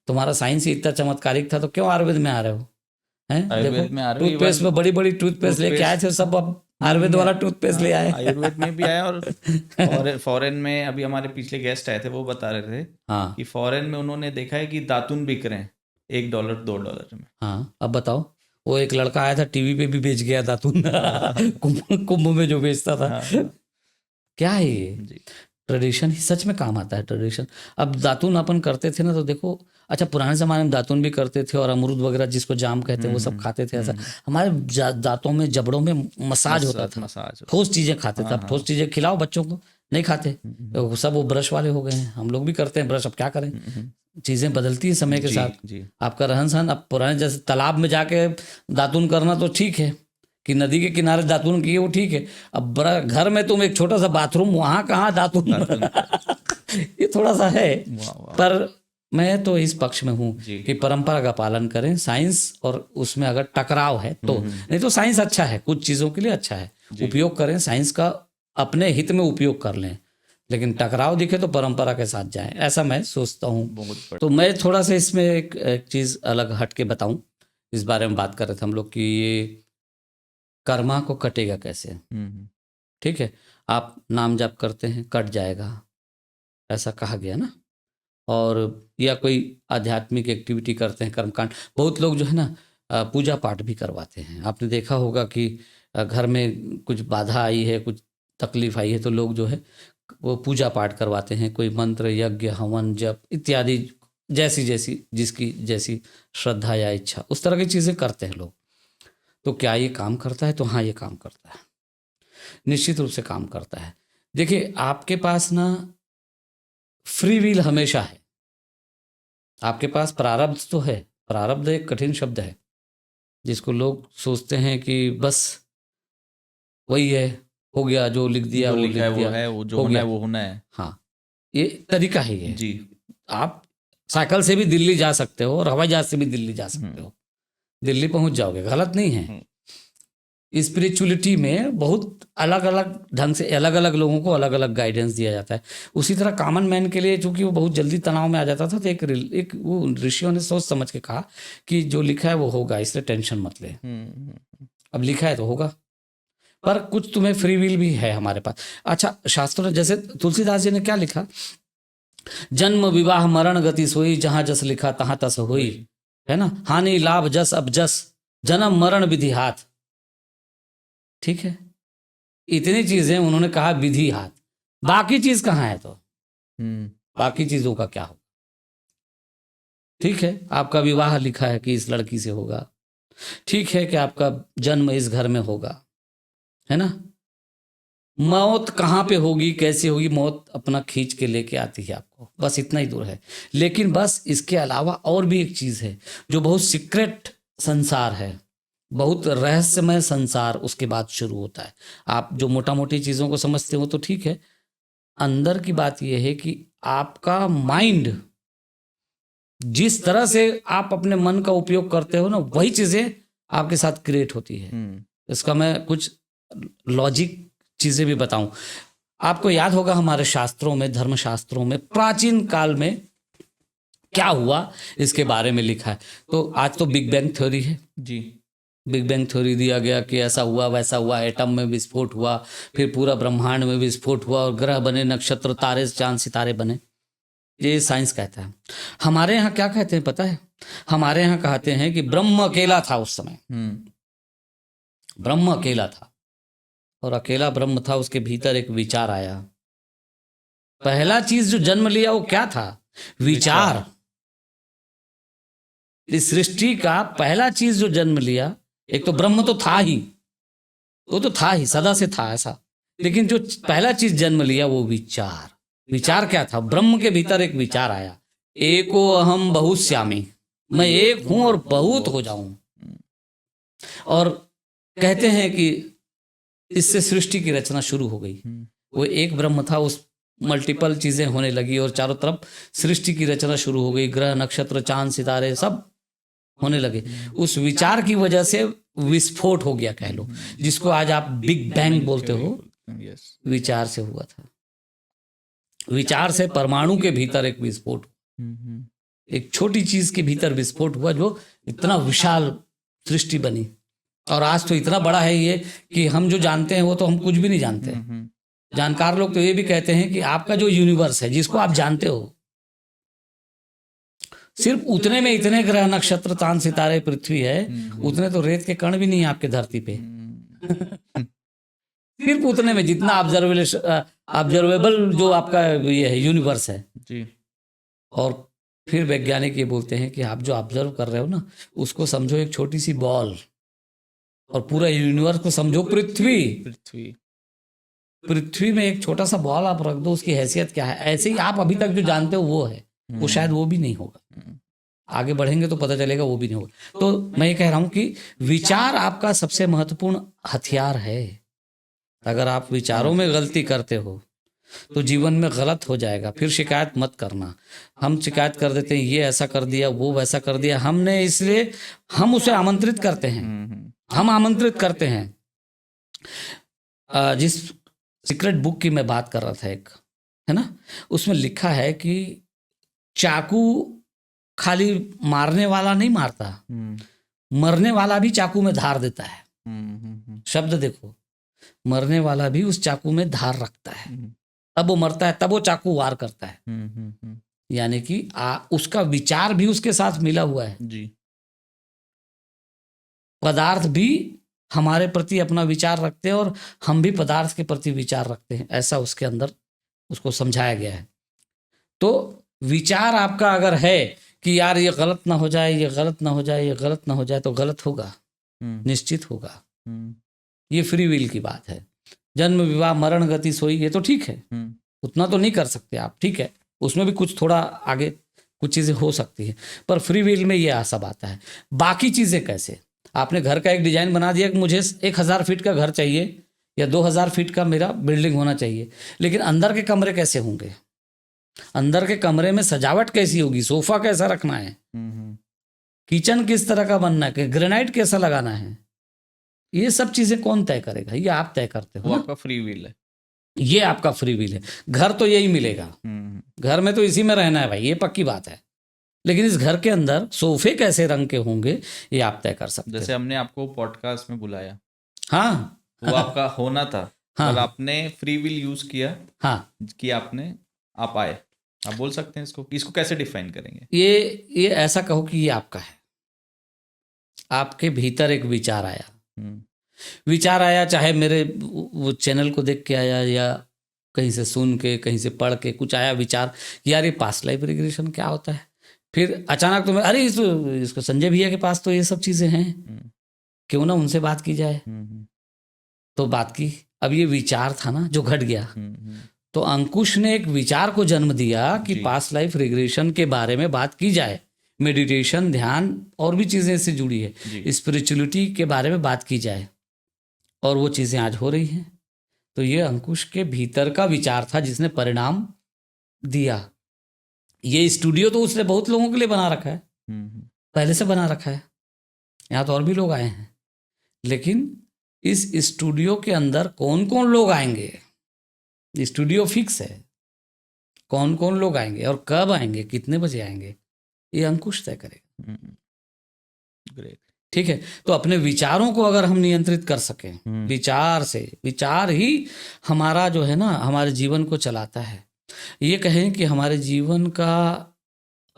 तुम्हारा साइंस ही इतना चमत्कारिक था तो क्यों आयुर्वेद में आ रहे हो? देखो टूथपेस्ट में बड़ी बड़ी टूथपेस्ट लेके आए थे सब, अब आयुर्वेद वाला टूथपेस्ट ले आए। आयुर्वेद में भी आया, और फॉरेन में अभी हमारे पिछले गेस्ट आए थे, वो बता रहे थे हाँ कि फॉरेन में उन्होंने देखा है कि दातुन बिक रहे हैं $1 $2 में। हाँ, अब बताओ, वो एक लड़का आया था टीवी पे भी बेच गया दातुन कुंभ में जो बेचता था। क्या है ये? ट्रेडिशन ही सच में काम आता है, ट्रेडिशन। अब दातुन अपन करते थे ना, तो देखो, अच्छा पुराने ज़माने में दातुन भी करते थे, और अमरूद वगैरह जिसको जाम कहते हैं वो सब खाते थे। ऐसा हमारे दांतों में, जबड़ों में मसाज होता था, ठोस चीज़ें खाते थे। अब ठोस चीज़ें खिलाओ बच्चों को, नहीं खाते, तो सब वो ब्रश वाले हो गए हैं। हम लोग भी करते हैं ब्रश, अब क्या करें, चीज़ें बदलती हैं समय के साथ। आपका रहन सहन, अब पुराने जैसे तालाब में जाके दातुन करना तो ठीक है, कि नदी के किनारे दातुन किए वो ठीक है। अब बड़ा घर में तुम एक छोटा सा बाथरूम, वहाँ कहाँ दातुन ये थोड़ा सा है। पर मैं तो इस पक्ष में हूँ कि परंपरा का पालन करें, साइंस और उसमें अगर टकराव है तो, नहीं तो साइंस अच्छा है, कुछ चीज़ों के लिए अच्छा है, उपयोग करें, साइंस का अपने हित में उपयोग कर लें, लेकिन टकराव दिखे तो परंपरा के साथ जाएं, ऐसा मैं सोचता हूँ। तो मैं थोड़ा सा इसमें एक चीज़ अलग हट के बताऊँ, इस बारे में बात कर रहे थे हम लोग कि ये कर्मा को कटेगा कैसे। ठीक है, आप नाम जाप करते हैं, कट जाएगा, ऐसा कहा गया ना। और या कोई आध्यात्मिक एक्टिविटी करते हैं, कर्मकांड, बहुत लोग जो है ना पूजा पाठ भी करवाते हैं। आपने देखा होगा कि घर में कुछ बाधा आई है, कुछ तकलीफ आई है, तो लोग जो है वो पूजा पाठ करवाते हैं, कोई मंत्र, यज्ञ, हवन, जप इत्यादि, जैसी जैसी जिसकी जैसी श्रद्धा या इच्छा, उस तरह की चीज़ें करते हैं लोग। तो क्या ये काम करता है? तो हाँ, ये काम करता है, निश्चित रूप से काम करता है। देखिए, आपके पास ना फ्री विल हमेशा है, आपके पास प्रारब्ध तो है। प्रारब्ध एक कठिन शब्द है, जिसको लोग सोचते हैं कि बस वही है, हो गया, जो लिख दिया वो लिख दिया, वो है, वो जो होना है वो होना है। हाँ, ये तरीका ही है जी। आप साइकिल से भी दिल्ली जा सकते हो और हवाई जहाज से भी दिल्ली जा सकते हो, दिल्ली पहुंच जाओगे, गलत नहीं है। स्पिरिचुअलिटी में बहुत अलग अलग ढंग से अलग अलग लोगों को अलग अलग गाइडेंस दिया जाता है। उसी तरह कॉमन मैन के लिए, चूंकि वो बहुत जल्दी तनाव में आ जाता था, तो एक वो ऋषियों ने सोच समझ के कहा कि जो लिखा है वो होगा, इसलिए टेंशन मत ले। अब लिखा है तो होगा, पर कुछ तुम्हें फ्री विल भी है हमारे पास। अच्छा, शास्त्रों ने, जैसे तुलसीदास जी ने क्या लिखा, जन्म विवाह मरण गति सोई, जहां जस लिखा तहां तस होई, है ना। हानि लाभ जस अब जस, जन्म मरण विधि हाथ। ठीक है, इतनी चीजें उन्होंने कहा विधि हाथ, बाकी चीज कहाँ है? तो बाकी चीजों का क्या हो? ठीक है, आपका विवाह लिखा है कि इस लड़की से होगा, ठीक है कि आपका जन्म इस घर में होगा, है ना। मौत कहाँ पे होगी, कैसे होगी, मौत अपना खींच के लेके आती है आपको, बस इतना ही दूर है। लेकिन बस इसके अलावा और भी एक चीज है जो बहुत सीक्रेट संसार है, बहुत रहस्यमय संसार उसके बाद शुरू होता है। आप जो मोटा मोटी चीज़ों को समझते हो तो ठीक है, अंदर की बात यह है कि आपका माइंड जिस तरह से आप अपने मन का उपयोग करते हो ना, वही चीज़ें आपके साथ क्रिएट होती है। इसका मैं कुछ लॉजिक चीज़ें भी बताऊं। आपको याद होगा हमारे शास्त्रों में, धर्मशास्त्रों में प्राचीन काल में क्या हुआ इसके बारे में लिखा है। तो आज तो बिग बैंग थ्योरी है जी। बिग बैंग थ्योरी दिया गया कि ऐसा हुआ वैसा हुआ, एटम में विस्फोट हुआ, फिर पूरा ब्रह्मांड में विस्फोट हुआ और ग्रह बने, नक्षत्र, तारे, चांद, सितारे बने। ये साइंस कहता है। हमारे यहाँ क्या कहते हैं पता है? हमारे यहाँ कहते हैं कि ब्रह्म अकेला था उस समय। ब्रह्म अकेला था और अकेला ब्रह्म था, उसके भीतर एक विचार आया। पहला चीज जो जन्म लिया वो क्या था? विचार। इस सृष्टि का पहला चीज जो जन्म लिया, एक तो ब्रह्म तो था ही, वो तो था ही, सदा से था ऐसा, लेकिन जो पहला चीज जन्म लिया वो विचार। विचार क्या था? ब्रह्म के भीतर एक विचार आया, एको अहम बहुश्यामी, मैं एक हूं और बहुत हो जाऊं। और कहते हैं कि इससे सृष्टि की रचना शुरू हो गई। वो एक ब्रह्म था, उस मल्टीपल चीजें होने लगी और चारों तरफ सृष्टि की रचना शुरू हो गई। ग्रह, नक्षत्र, चांद, सितारे सब होने लगे। उस विचार की वजह से विस्फोट हो गया, कह लो, जिसको आज आप बिग बैंग बोलते हो। विचार से हुआ था। विचार से परमाणु के भीतर एक विस्फोट, एक छोटी चीज के भीतर विस्फोट हुआ, जो इतना विशाल सृष्टि बनी। और आज तो इतना बड़ा है ये कि हम जो जानते हैं वो तो हम कुछ भी नहीं जानते। जानकार लोग तो ये भी कहते हैं कि आपका जो यूनिवर्स है, जिसको आप जानते हो, सिर्फ उतने में इतने ग्रह, नक्षत्र, चांद, सितारे, पृथ्वी है, उतने तो रेत के कण भी नहीं है आपके धरती पे। सिर्फ उतने में, जितना ऑब्जर्वेबल जो आपका ये है यूनिवर्स है जी। और फिर वैज्ञानिक ये बोलते हैं कि आप जो ऑब्जर्व कर रहे हो ना, उसको समझो एक छोटी सी बॉल, और पूरा यूनिवर्स को समझो पृथ्वी। पृथ्वी में एक छोटा सा बॉल आप रख दो, उसकी हैसियत क्या है। ऐसे ही आप अभी तक जो जानते हो वो है, वो शायद वो भी नहीं होगा। आगे बढ़ेंगे तो पता चलेगा वो भी नहीं होगा। तो मैं ये कह रहा हूं कि विचार आपका सबसे महत्वपूर्ण हथियार है। अगर आप विचारों में गलती करते हो तो जीवन में गलत हो जाएगा। फिर शिकायत मत करना। हम शिकायत कर देते हैं, ये ऐसा कर दिया, वो वैसा कर दिया हमने, इसलिए हम उसे आमंत्रित करते हैं। हम आमंत्रित करते हैं। जिस सीक्रेट बुक की मैं बात कर रहा था, एक है ना, उसमें लिखा है कि चाकू खाली मारने वाला नहीं मारता, मरने वाला भी चाकू में धार देता है। शब्द देखो, मरने वाला भी उस चाकू में धार रखता है, तब वो मरता है, तब वो चाकू वार करता है। यानी कि उसका विचार भी उसके साथ मिला हुआ है जी। पदार्थ भी हमारे प्रति अपना विचार रखते हैं और हम भी पदार्थ के प्रति विचार रखते हैं, ऐसा उसके अंदर उसको समझाया गया है। तो विचार आपका अगर है कि यार ये गलत ना हो जाए, ये गलत ना हो जाए, ये गलत ना हो जाए, तो गलत होगा, निश्चित होगा। ये फ्री विल की बात है। जन्म, विवाह, मरण, गति, सोई, ये तो ठीक है, उतना तो नहीं कर सकते आप, ठीक है, उसमें भी कुछ थोड़ा आगे कुछ चीजें हो सकती है, पर फ्री विल में ये सब आता है। बाकी चीजें कैसे? आपने घर का एक डिजाइन बना दिया कि मुझे 1000 फीट का घर चाहिए या 2000 फीट का मेरा बिल्डिंग होना चाहिए, लेकिन अंदर के कमरे कैसे होंगे? अंदर के कमरे में सजावट कैसी होगी? सोफा कैसा रखना है? किचन किस तरह का बनना है? ग्रेनाइट कैसा लगाना है? ये सब चीजें कौन तय करेगा? ये आप तय करते हो। आपका फ्री विल है, ये आपका फ्री विल है। घर तो यही मिलेगा, घर में तो इसी में रहना है भाई, ये पक्की बात है। लेकिन इस घर के अंदर सोफे कैसे रंग के होंगे ये आप तय कर सकते हैं। जैसे हमने आपको पॉडकास्ट में बुलाया, हाँ, वो आपका होना था, हाँ, और आपने फ्री विल यूज किया, हाँ, कि आप आए। आप बोल सकते हैं इसको कैसे डिफाइन करेंगे? ये ऐसा कहो कि ये आपका है। आपके भीतर एक विचार आया, विचार आया, चाहे मेरे वो चैनल को देख के आया या कहीं से सुन के, कहीं से पढ़ के कुछ आया विचार, यार ये पास्ट लाइफ रिग्रेशन क्या होता है। फिर अचानक तुम्हें, अरे इसको संजय भैया के पास तो ये सब चीजें हैं, क्यों ना उनसे बात की जाए। तो बात की। अब ये विचार था ना जो घट गया, तो अंकुश ने एक विचार को जन्म दिया कि पास्ट लाइफ रिग्रेशन के बारे में बात की जाए। मेडिटेशन, ध्यान और भी चीज़ें इससे जुड़ी है, जी। स्पिरिचुअलिटी के बारे में बात की जाए, और वो चीज़ें आज हो रही हैं। तो ये अंकुश के भीतर का विचार था जिसने परिणाम दिया। ये स्टूडियो तो उसने बहुत लोगों के लिए बना रखा है, पहले से बना रखा है, यहाँ तो और भी लोग आए हैं, लेकिन इस स्टूडियो के अंदर कौन कौन लोग आएंगे, स्टूडियो फिक्स है, कौन कौन लोग आएंगे और कब आएंगे, कितने बजे आएंगे, ये अंकुश तय करेगा। ग्रेट। ठीक है, तो अपने विचारों को अगर हम नियंत्रित कर सकें, विचार से, विचार ही हमारा जो है ना, हमारे जीवन को चलाता है। ये कहें कि हमारे जीवन का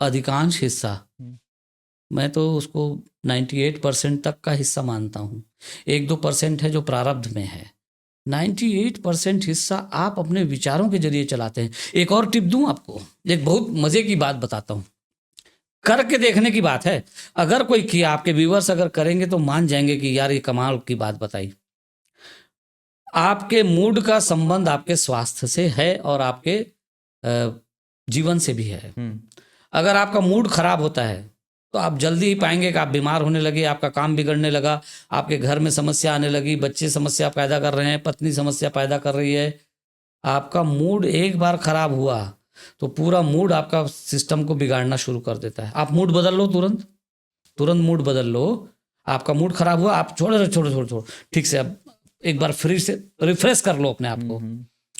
अधिकांश हिस्सा, मैं तो उसको 98% तक का हिस्सा मानता हूँ, 1-2% है जो प्रारब्ध में है, 98% हिस्सा आप अपने विचारों के जरिए चलाते हैं। एक और टिप दूं आपको, एक बहुत मजे की बात बताता हूँ, करके देखने की बात है। अगर कोई किया, आपके व्यूअर्स अगर करेंगे तो मान जाएंगे कि यार ये कमाल की बात बताई। आपके मूड का संबंध आपके स्वास्थ्य से है और आपके जीवन से भी है। अगर आपका मूड खराब होता है तो आप जल्दी ही पाएंगे कि आप बीमार होने लगे, आपका काम बिगड़ने लगा, आपके घर में समस्या आने लगी, बच्चे समस्या पैदा कर रहे हैं, पत्नी समस्या पैदा कर रही है। आपका मूड एक बार खराब हुआ तो पूरा मूड आपका सिस्टम को बिगाड़ना शुरू कर देता है। आप मूड बदल लो, तुरंत मूड बदल लो। आपका मूड खराब हुआ, आप छोड़ो, ठीक से अब एक बार फिर से रिफ्रेश कर लो अपने आप को,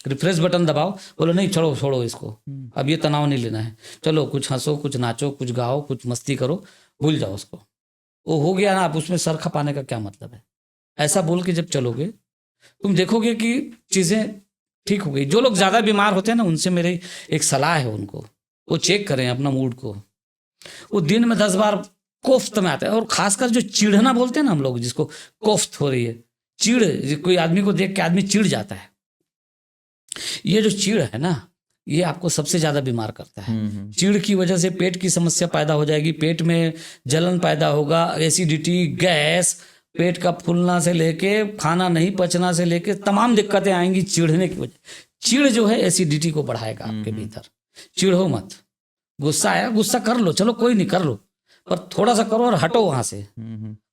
रिफ्रेश बटन दबाओ, बोलो नहीं छोड़ो इसको, अब ये तनाव नहीं लेना है, चलो कुछ हंसो, कुछ नाचो, कुछ गाओ, कुछ मस्ती करो, भूल जाओ उसको, वो हो गया ना, आप उसमें सर खपाने का क्या मतलब है। ऐसा बोल के जब चलोगे तुम देखोगे कि चीज़ें ठीक हो गई। जो लोग ज़्यादा बीमार होते हैं ना, उनसे मेरी एक सलाह है, उनको वो चेक करें अपना मूड को। वो दिन में 10 बार कोफ्त में आता है, और खासकर जो चिढ़ना बोलते हैं ना हम लोग, जिसको कोफ्त हो रही है, चिढ़, कोई आदमी को देख के आदमी चिढ़ जाता है, ये जो चिढ़ है ना, ये आपको सबसे ज्यादा बीमार करता है। चिढ़ की वजह से पेट की समस्या पैदा हो जाएगी, पेट में जलन पैदा होगा, एसिडिटी, गैस, पेट का फूलना से लेके खाना नहीं पचना से लेके तमाम दिक्कतें आएंगी चिढ़ने की वजह। चिढ़ जो है एसिडिटी को बढ़ाएगा आपके भीतर। चिढ़ो मत, गुस्सा आया, गुस्सा कर लो, चलो कोई नहीं, कर लो, पर थोड़ा सा करो और हटो वहां से,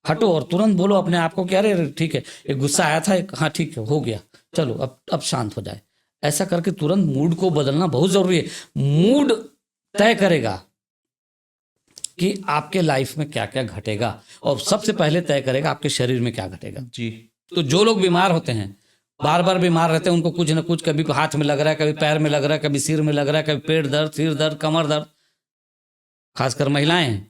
हटो और तुरंत बोलो अपने आप को कि अरे ठीक है, एक गुस्सा आया था, हाँ ठीक है, हो गया, चलो अब शांत हो जाए। ऐसा करके तुरंत मूड को बदलना बहुत जरूरी है। मूड तय करेगा कि आपके लाइफ में क्या क्या घटेगा, और सबसे पहले तय करेगा आपके शरीर में क्या घटेगा। जी। तो जो लोग बीमार होते हैं, बार बार बीमार रहते हैं, उनको कुछ ना कुछ, कभी हाथ में लग रहा है, कभी पैर में लग रहा है, कभी सिर में लग रहा है, कभी पेट दर्द, सिर दर्द, कमर दर्द, खासकर महिलाएं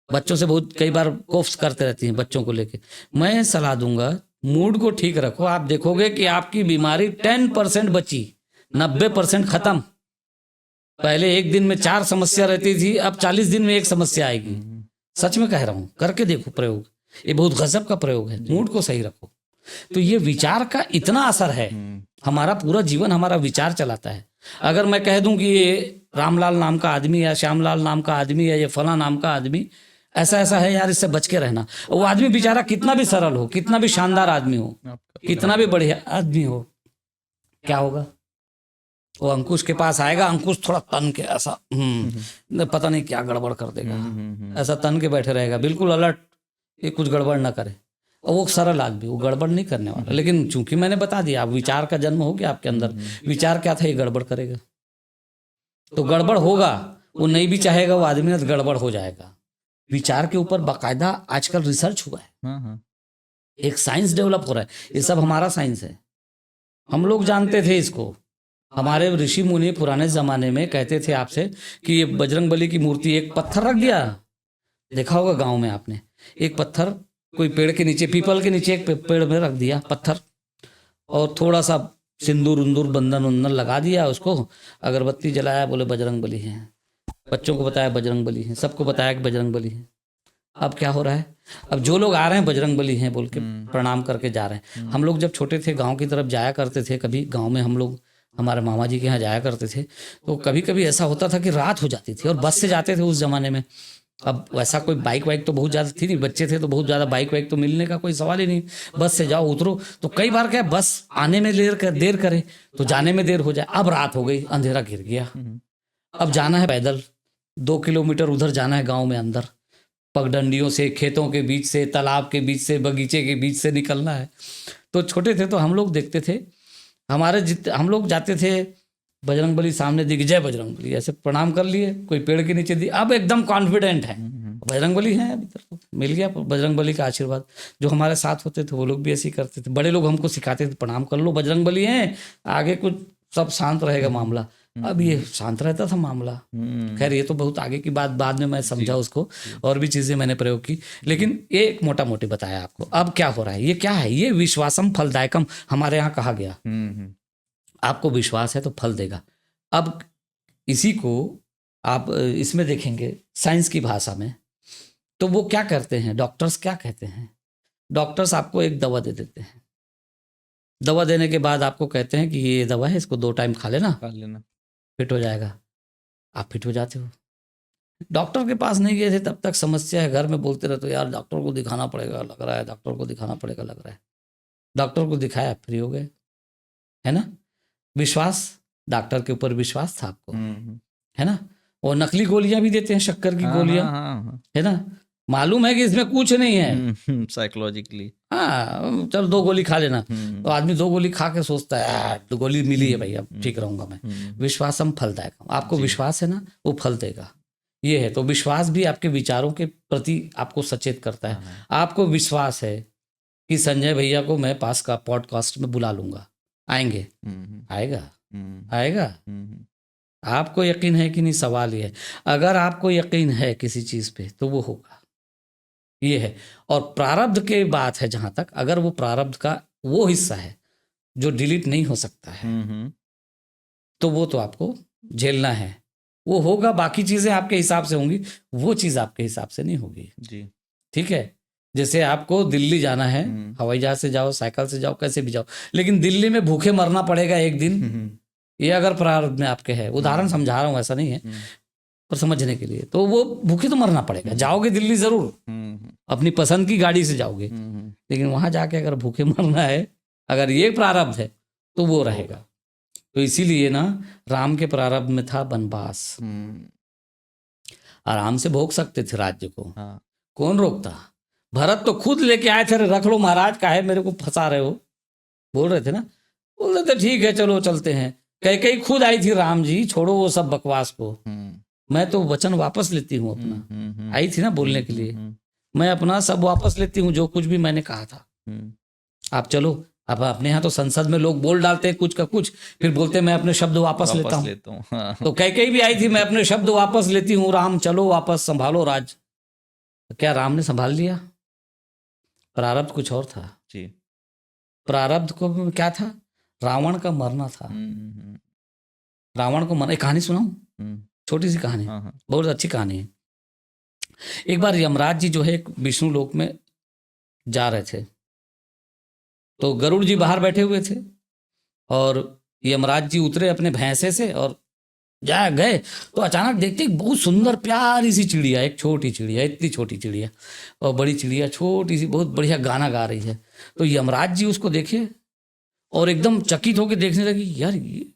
बच्चों से बहुत कई बार कोफ्स करते रहती हैं बच्चों को लेके। मैं सलाह दूंगा, मूड को ठीक रखो, आप देखोगे कि आपकी बीमारी 10% बची, 90% खत्म। पहले एक दिन में 4 समस्या रहती थी, अब 40 दिन में 1 समस्या आएगी। सच में कह रहा हूं, करके देखो प्रयोग, ये बहुत गजब का प्रयोग है। मूड को सही रखो। तो ये विचार का इतना असर है, हमारा पूरा जीवन हमारा विचार चलाता है। अगर मैं कह दूं कि ये रामलाल नाम का आदमी या श्यामलाल नाम का आदमी या ये फला नाम का आदमी ऐसा ऐसा है यार, इससे बच के रहना, वो आदमी बेचारा कितना भी सरल हो, कितना भी शानदार आदमी हो, कितना भी बढ़िया आदमी हो, क्या होगा, वो अंकुश के पास आएगा, अंकुश थोड़ा तन के ऐसा पता नहीं क्या गड़बड़ कर देगा, ऐसा तन के बैठे रहेगा, बिल्कुल अलर्ट, ये कुछ गड़बड़ ना करे। और वो सरल आदमी, वो गड़बड़ नहीं करने वाला। लेकिन चूंकि मैंने बता दिया, अब विचार का जन्म हो गया आपके अंदर, विचार क्या था, ये गड़बड़ करेगा, तो गड़बड़ होगा, वो नहीं भी चाहेगा वो आदमी, तो गड़बड़ हो जाएगा। विचार के ऊपर बाकायदा आजकल रिसर्च हुआ है, एक साइंस डेवलप हो रहा है, ये सब हमारा साइंस है। हम लोग जानते थे इसको, हमारे ऋषि मुनि पुराने जमाने में कहते थे आपसे कि ये बजरंगबली की मूर्ति, एक पत्थर रख दिया, देखा होगा गांव में आपने, एक पत्थर कोई पेड़ के नीचे, पीपल के नीचे एक पेड़ में रख दिया पत्थर, और थोड़ा सा सिंदूर उंदूर बंधन उंदन लगा दिया उसको, अगरबत्ती जलाया, बोले बजरंगबली है, बच्चों को बताया बजरंगबली है, सबको बताया कि बजरंगबली है। अब क्या हो रहा है, अब जो लोग आ रहे हैं बजरंगबली हैं बोल के प्रणाम करके जा रहे हैं। हम लोग जब छोटे थे गांव की तरफ जाया करते थे, कभी गांव में हम लोग हमारे मामा जी के यहाँ जाया करते थे, तो कभी कभी ऐसा होता था कि रात हो जाती थी, और बस से जाते थे उस जमाने में। अब वैसा कोई बाइक वाइक तो बहुत ज़्यादा थी नहीं, बच्चे थे तो बहुत ज़्यादा बाइक वाइक तो मिलने का कोई सवाल ही नहीं, बस से जाओ उतरो। तो कई बार क्या, बस आने में देर करे तो जाने में देर हो जाए। अब रात हो गई, अंधेरा घिर गया, अब जाना है पैदल, 2 किलोमीटर उधर जाना है गांव में अंदर, पगडंडियों से, खेतों के बीच से, तालाब के बीच से, बगीचे के बीच से निकलना है। तो छोटे थे तो हम लोग देखते थे, हम लोग जाते थे, बजरंगबली सामने दिख जाए, बजरंगबली ऐसे प्रणाम कर लिए, कोई पेड़ के नीचे दी, अब एकदम कॉन्फिडेंट है बजरंगबली हैं, अभी तक मिल गया बजरंगबली का आशीर्वाद। जो हमारे साथ होते थे वो लोग भी ऐसे ही करते थे, बड़े लोग हमको सिखाते थे प्रणाम कर लो, बजरंगबली हैं, आगे कुछ सब शांत रहेगा मामला। अब ये शांत रहता था मामला। खैर ये तो बहुत आगे की बात, बाद में मैं समझा उसको, और भी चीजें मैंने प्रयोग की, लेकिन ये एक मोटा मोटी बताया आपको। अब क्या हो रहा है, ये क्या है, ये विश्वासम फलदायकम हमारे यहाँ कहा गया। आपको विश्वास है तो फल देगा। अब इसी को आप इसमें देखेंगे साइंस की भाषा में, तो वो क्या करते हैं, डॉक्टर्स क्या कहते हैं, डॉक्टर्स आपको एक दवा दे देते हैं, दवा देने के बाद आपको कहते हैं कि ये दवा है, इसको 2 टाइम खा लेना, फिट हो जाएगा। आप फिट हो जाते हो। डॉक्टर के पास नहीं गए थे तब तक समस्या है, घर में बोलते रहते हो यार डॉक्टर को दिखाना पड़ेगा, लग रहा है डॉक्टर को दिखाना पड़ेगा, लग रहा है। डॉक्टर को दिखाया, फ्री हो गए, है ना। विश्वास, डॉक्टर के ऊपर विश्वास था आपको, है ना। और नकली गोलियां भी देते हैं, शक्कर की गोलियां, है ना, मालूम है कि इसमें कुछ नहीं है, साइकोलॉजिकली। हाँ चल 2 गोली खा लेना, तो आदमी 2 गोली खा के सोचता है यार 2 गोली मिली है भाई, अब ठीक रहूंगा मैं। विश्वासम फलदायकम, आपको विश्वास है ना, वो फल देगा। ये है, तो विश्वास भी आपके विचारों के प्रति आपको सचेत करता है। आपको विश्वास है कि संजय भैया को मैं पास का पॉडकास्ट में बुला लूंगा, आएंगे, आएगा, आएगा। आपको यकीन है कि नहीं, सवाल ये है। अगर आपको यकीन है किसी चीज पे तो वो होगा, ये है। और प्रारब्ध के बात है जहां तक, अगर वो प्रारब्ध का वो हिस्सा है जो डिलीट नहीं हो सकता है, तो वो तो आपको झेलना है, वो होगा। बाकी चीजें आपके हिसाब से होंगी, वो चीज आपके हिसाब से नहीं होगी जी। ठीक है, जैसे आपको दिल्ली जाना है, हवाई जहाज से जाओ, साइकिल से जाओ, कैसे भी जाओ, लेकिन दिल्ली में भूखे मरना पड़ेगा एक दिन, ये अगर प्रारब्ध में आपके है। उदाहरण समझा रहा हूं, ऐसा नहीं है, पर समझने के लिए, तो वो भूखे तो मरना पड़ेगा। जाओगे दिल्ली जरूर, अपनी पसंद की गाड़ी से जाओगे, लेकिन वहां जाके अगर भूखे मरना है, अगर ये प्रारब्ध है तो वो रहेगा। तो इसीलिए ना, राम के प्रारब्ध में था वनवास, आराम से भोग सकते थे राज्य को, कौन रोकता। भरत तो खुद लेके आए थे, रख लो महाराज, काहे मेरे को फंसा रहे हो, बोल रहे थे ना, बोल रहे थे ठीक है चलो चलते हैं। कई खुद आई थी, राम जी छोड़ो वो सब बकवास को, मैं तो वचन वापस लेती हूँ अपना, आई थी ना बोलने के लिए, मैं अपना सब वापस लेती हूँ, जो कुछ भी मैंने कहा था। आप चलो, अब अपने यहाँ तो संसद में लोग बोल डालते हैं कुछ का कुछ, फिर बोलते हैं मैं अपने शब्द वापस लेता हूँ। तो कई भी आई थी, मैं अपने शब्द वापस लेती हूँ, राम चलो वापस संभालो राज। क्या राम ने संभाल लिया? प्रारब्ध कुछ और था जी। प्रारब्ध को क्या था? रावण का मरना था। रावण को मरना, एक कहानी सुनाऊं, छोटी सी कहानी, बहुत अच्छी कहानी है। एक बार यमराज जी जो है विष्णु लोक में जा रहे थे, तो गरुड़ जी बाहर बैठे हुए थे, और यमराज जी उतरे अपने भैंसे से और जा गए, तो अचानक देखते एक बहुत सुंदर प्यारी सी चिड़िया, एक छोटी चिड़िया, इतनी छोटी चिड़िया, और बड़ी चिड़िया छोटी सी, बहुत बढ़िया गाना गा रही है। तो यमराज जी उसको देखे और एकदम चकित होकर देखने लगी, यार ये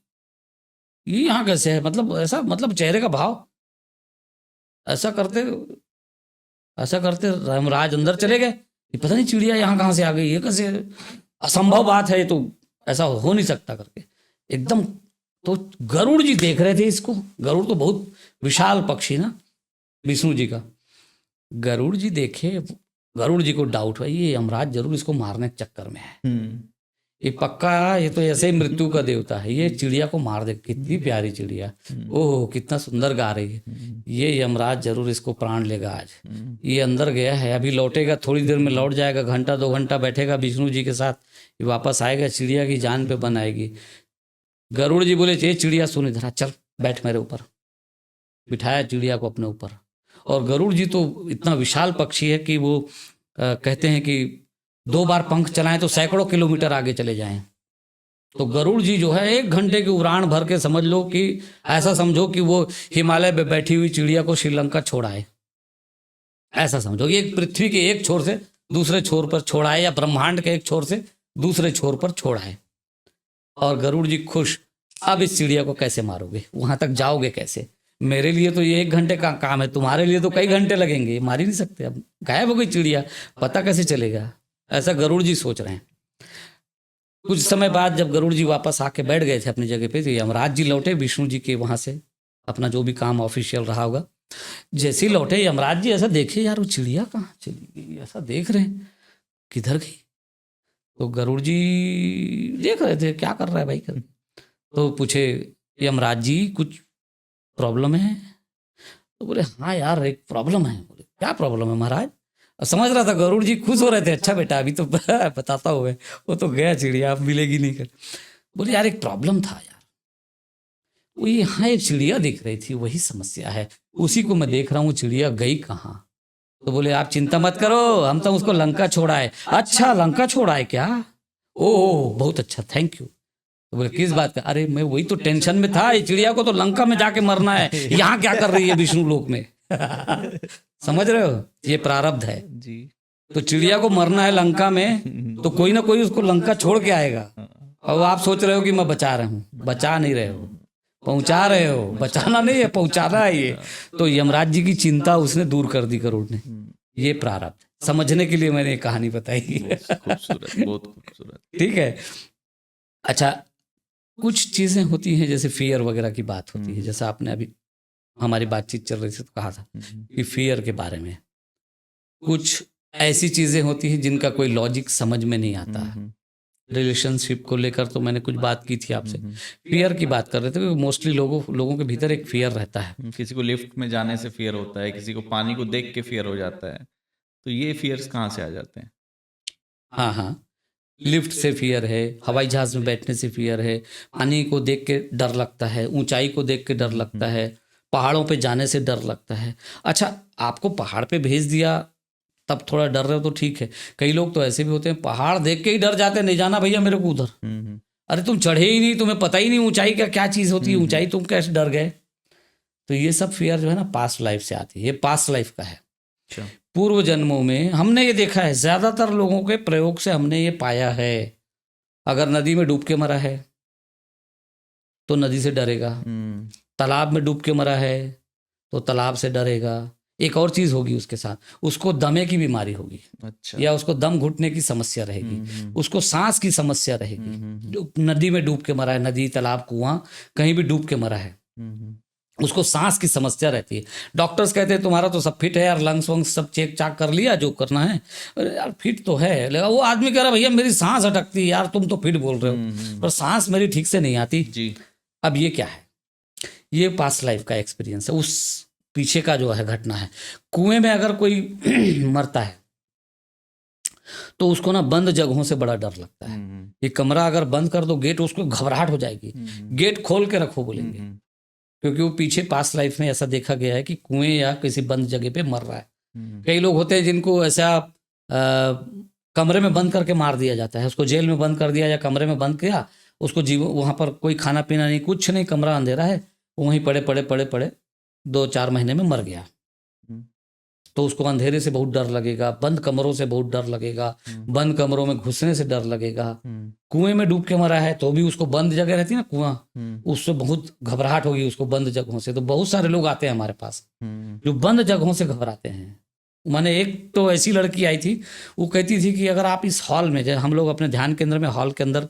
यहाँ कैसे है, मतलब ऐसा, मतलब चेहरे का भाव, ऐसा करते यमराज अंदर चले गए, पता नहीं चिड़िया यहाँ कहाँ से आ गई, ये कैसे, असंभव बात है, ये तो ऐसा हो नहीं सकता करके एकदम। तो गरुड़ जी देख रहे थे इसको, गरुड़ तो बहुत विशाल पक्षी ना विष्णु जी का। गरुड़ जी देखे, गरुड़ जी को डाउट हुआ, ये यमराज जरूर इसको मारने के चक्कर में है, ये पक्का, ये तो ऐसे ही मृत्यु का देवता है, ये चिड़िया को मार दे, कितनी प्यारी चिड़िया, ओह कितना सुंदर गा रही है, ये यमराज जरूर इसको प्राण लेगा आज। ये अंदर गया है, अभी लौटेगा, थोड़ी देर में लौट जाएगा, घंटा 2 घंटा बैठेगा विष्णु जी के साथ, ये वापस आएगा, चिड़िया की जान पे बन आएगी। गरुड़ जी बोले, ये चिड़िया सुन इधर, चल बैठ मेरे ऊपर, बिठाया चिड़िया को अपने ऊपर। और गरुड़ जी तो इतना विशाल पक्षी है कि वो कहते हैं कि 2 बार पंख चलाएं तो सैकड़ों किलोमीटर आगे चले जाएं। तो गरुड़ जी जो है 1 घंटे की उड़ान भर के, समझ लो कि ऐसा समझो कि वो हिमालय पे बैठी हुई चिड़िया को श्रीलंका छोड़ाए, ऐसा समझो कि एक पृथ्वी के एक छोर से दूसरे छोर पर छोड़ाए, या ब्रह्मांड के एक छोर से दूसरे छोर पर छोड़ाए। और गरुड़ जी खुश, अब इस चिड़िया को कैसे मारोगे, वहां तक जाओगे कैसे, मेरे लिए तो ये 1 घंटे का काम है, तुम्हारे लिए तो कई घंटे लगेंगे, मार ही नहीं सकते। अब गायब हो गई चिड़िया, पता कैसे चलेगा? ऐसा गरुड़ जी सोच रहे हैं। कुछ समय बाद जब गरुड़ जी वापस आके बैठ गए थे अपनी जगह पे, तो यमराज जी लौटे विष्णु जी के वहां से, अपना जो भी काम ऑफिशियल रहा होगा। जैसे ही लौटे यमराज जी ऐसा देखे, यार वो चिड़िया कहाँ चली गई, ऐसा देख रहे हैं, किधर गई? तो गरुड़ जी देख रहे थे क्या कर रहा है भाई कर। तो पूछे यमराज जी कुछ प्रॉब्लम है? तो बोले हाँ यार एक प्रॉब्लम है। बोले क्या प्रॉब्लम है महाराज? और समझ रहा था गरुड़ जी खुश हो रहे थे, अच्छा बेटा अभी तो बताता हुए, वो तो गया चिड़िया, अब मिलेगी नहीं कर। बोले यार एक प्रॉब्लम था यार, वो यहाँ एक चिड़िया दिख रही थी, वही समस्या है, उसी को मैं देख रहा हूँ, चिड़िया गई कहाँ? तो बोले आप चिंता मत करो, हम तो उसको लंका छोड़ाए। अच्छा लंका छोड़ाए क्या? ओह बहुत अच्छा, थैंक यू। तो बोले किस बात का? अरे मैं वही तो टेंशन में था, ये चिड़िया को तो लंका में जाके मरना है, यहाँ क्या कर रही है विष्णु लोक में? समझ रहे हो, ये प्रारब्ध है जी। तो चिड़िया को मरना है लंका में, तो कोई ना कोई उसको लंका छोड़ के आएगा। और आप सोच रहे हो कि मैं बचा रहा हूँ, बचा नहीं रहे हो, पहुंचा रहे हो। बचाना नहीं है, पहुंचाना है ये। तो यमराज जी की चिंता उसने दूर कर दी गरुड़ ने। ये प्रारब्ध समझने के लिए मैंने ये कहानी बताई। खूबसूरत, बहुत खूबसूरत। ठीक है। अच्छा, कुछ चीजें होती हैं जैसे फियर वगैरह की बात होती है, जैसा आपने अभी हमारी बातचीत चल रही थी तो कहा था कि फियर के बारे में कुछ ऐसी चीजें होती हैं जिनका कोई लॉजिक समझ में नहीं आता है। रिलेशनशिप को लेकर तो मैंने कुछ बात की थी आपसे, फियर की बात कर रहे थे, क्योंकि मोस्टली लोगों के भीतर एक फियर रहता है। किसी को लिफ्ट में जाने से फियर होता है, किसी को पानी को देख के फियर हो जाता है। तो ये फियर्स कहाँ से आ जाते हैं? हाँ हाँ, लिफ्ट से फियर है, हवाई जहाज में बैठने से फियर है, पानी को देख के डर लगता है, ऊंचाई को देख के डर लगता है, पहाड़ों पे जाने से डर लगता है। अच्छा, आपको पहाड़ पे भेज दिया तब थोड़ा डर रहे हो तो ठीक है। कई लोग तो ऐसे भी होते हैं, पहाड़ देख के ही डर जाते हैं, नहीं जाना भैया मेरे को उधर। अरे तुम चढ़े ही नहीं, तुम्हें पता ही नहीं ऊंचाई का क्या चीज़ होती है, ऊंचाई तुम कैसे डर गए? तो ये सब फियर जो है ना पास्ट लाइफ से आती है, ये पास्ट लाइफ का है। अच्छा। पूर्व जन्मों में हमने ये देखा है, ज्यादातर लोगों के प्रयोग से हमने ये पाया है, अगर नदी में डूब के मरा है तो नदी से डरेगा, तालाब में डूब के मरा है तो तालाब से डरेगा। एक और चीज होगी उसके साथ, उसको दमे की बीमारी होगी। अच्छा। या उसको दम घुटने की समस्या रहेगी, उसको सांस की समस्या रहेगी। जो नदी में डूब के मरा है, नदी तालाब कुआं कहीं भी डूब के मरा है, उसको सांस की समस्या रहती है। डॉक्टर्स कहते हैं तुम्हारा तो सब फिट है यार, लंग्स वंग्स सब चेक चाक कर लिया जो करना है। अरे यार फिट तो है, लेकिन वो आदमी कह रहा भैया मेरी सांस अटकती है। यार तुम तो फिट बोल रहे हो पर सांस मेरी ठीक से नहीं आती जी। अब ये क्या है? ये पास्ट लाइफ का एक्सपीरियंस है, उस पीछे का जो है घटना है। कुएं में अगर कोई मरता है तो उसको ना बंद जगहों से बड़ा डर लगता है। ये कमरा अगर बंद कर दो गेट, उसको घबराहट हो जाएगी, गेट खोल के रखो बोलेंगे, क्योंकि वो पीछे पास्ट लाइफ में ऐसा देखा गया है कि कुएं या किसी बंद जगह पे मर रहा है। कई लोग होते हैं जिनको ऐसा कमरे में बंद करके मार दिया जाता है, उसको जेल में बंद कर दिया या कमरे में बंद किया, उसको जीवन वहाँ पर कोई खाना पीना नहीं, कुछ नहीं, कमरा अंधेरा है, वहीं पड़े पड़े पड़े पड़े 2-4 महीने में मर गया। तो उसको अंधेरे से बहुत डर लगेगा, बंद कमरों से बहुत डर लगेगा, बंद कमरों में घुसने से डर लगेगा। कुएं में डूब के मरा है तो भी उसको, बंद जगह रहती है ना कुआं, उससे बहुत घबराहट होगी उसको बंद जगहों से। तो बहुत सारे लोग आते हैं हमारे पास जो बंद जगहों से घबराते हैं। माने एक तो ऐसी लड़की आई थी, वो कहती थी कि अगर आप इस हॉल में, जैसे हम लोग अपने ध्यान केंद्र में हॉल के अंदर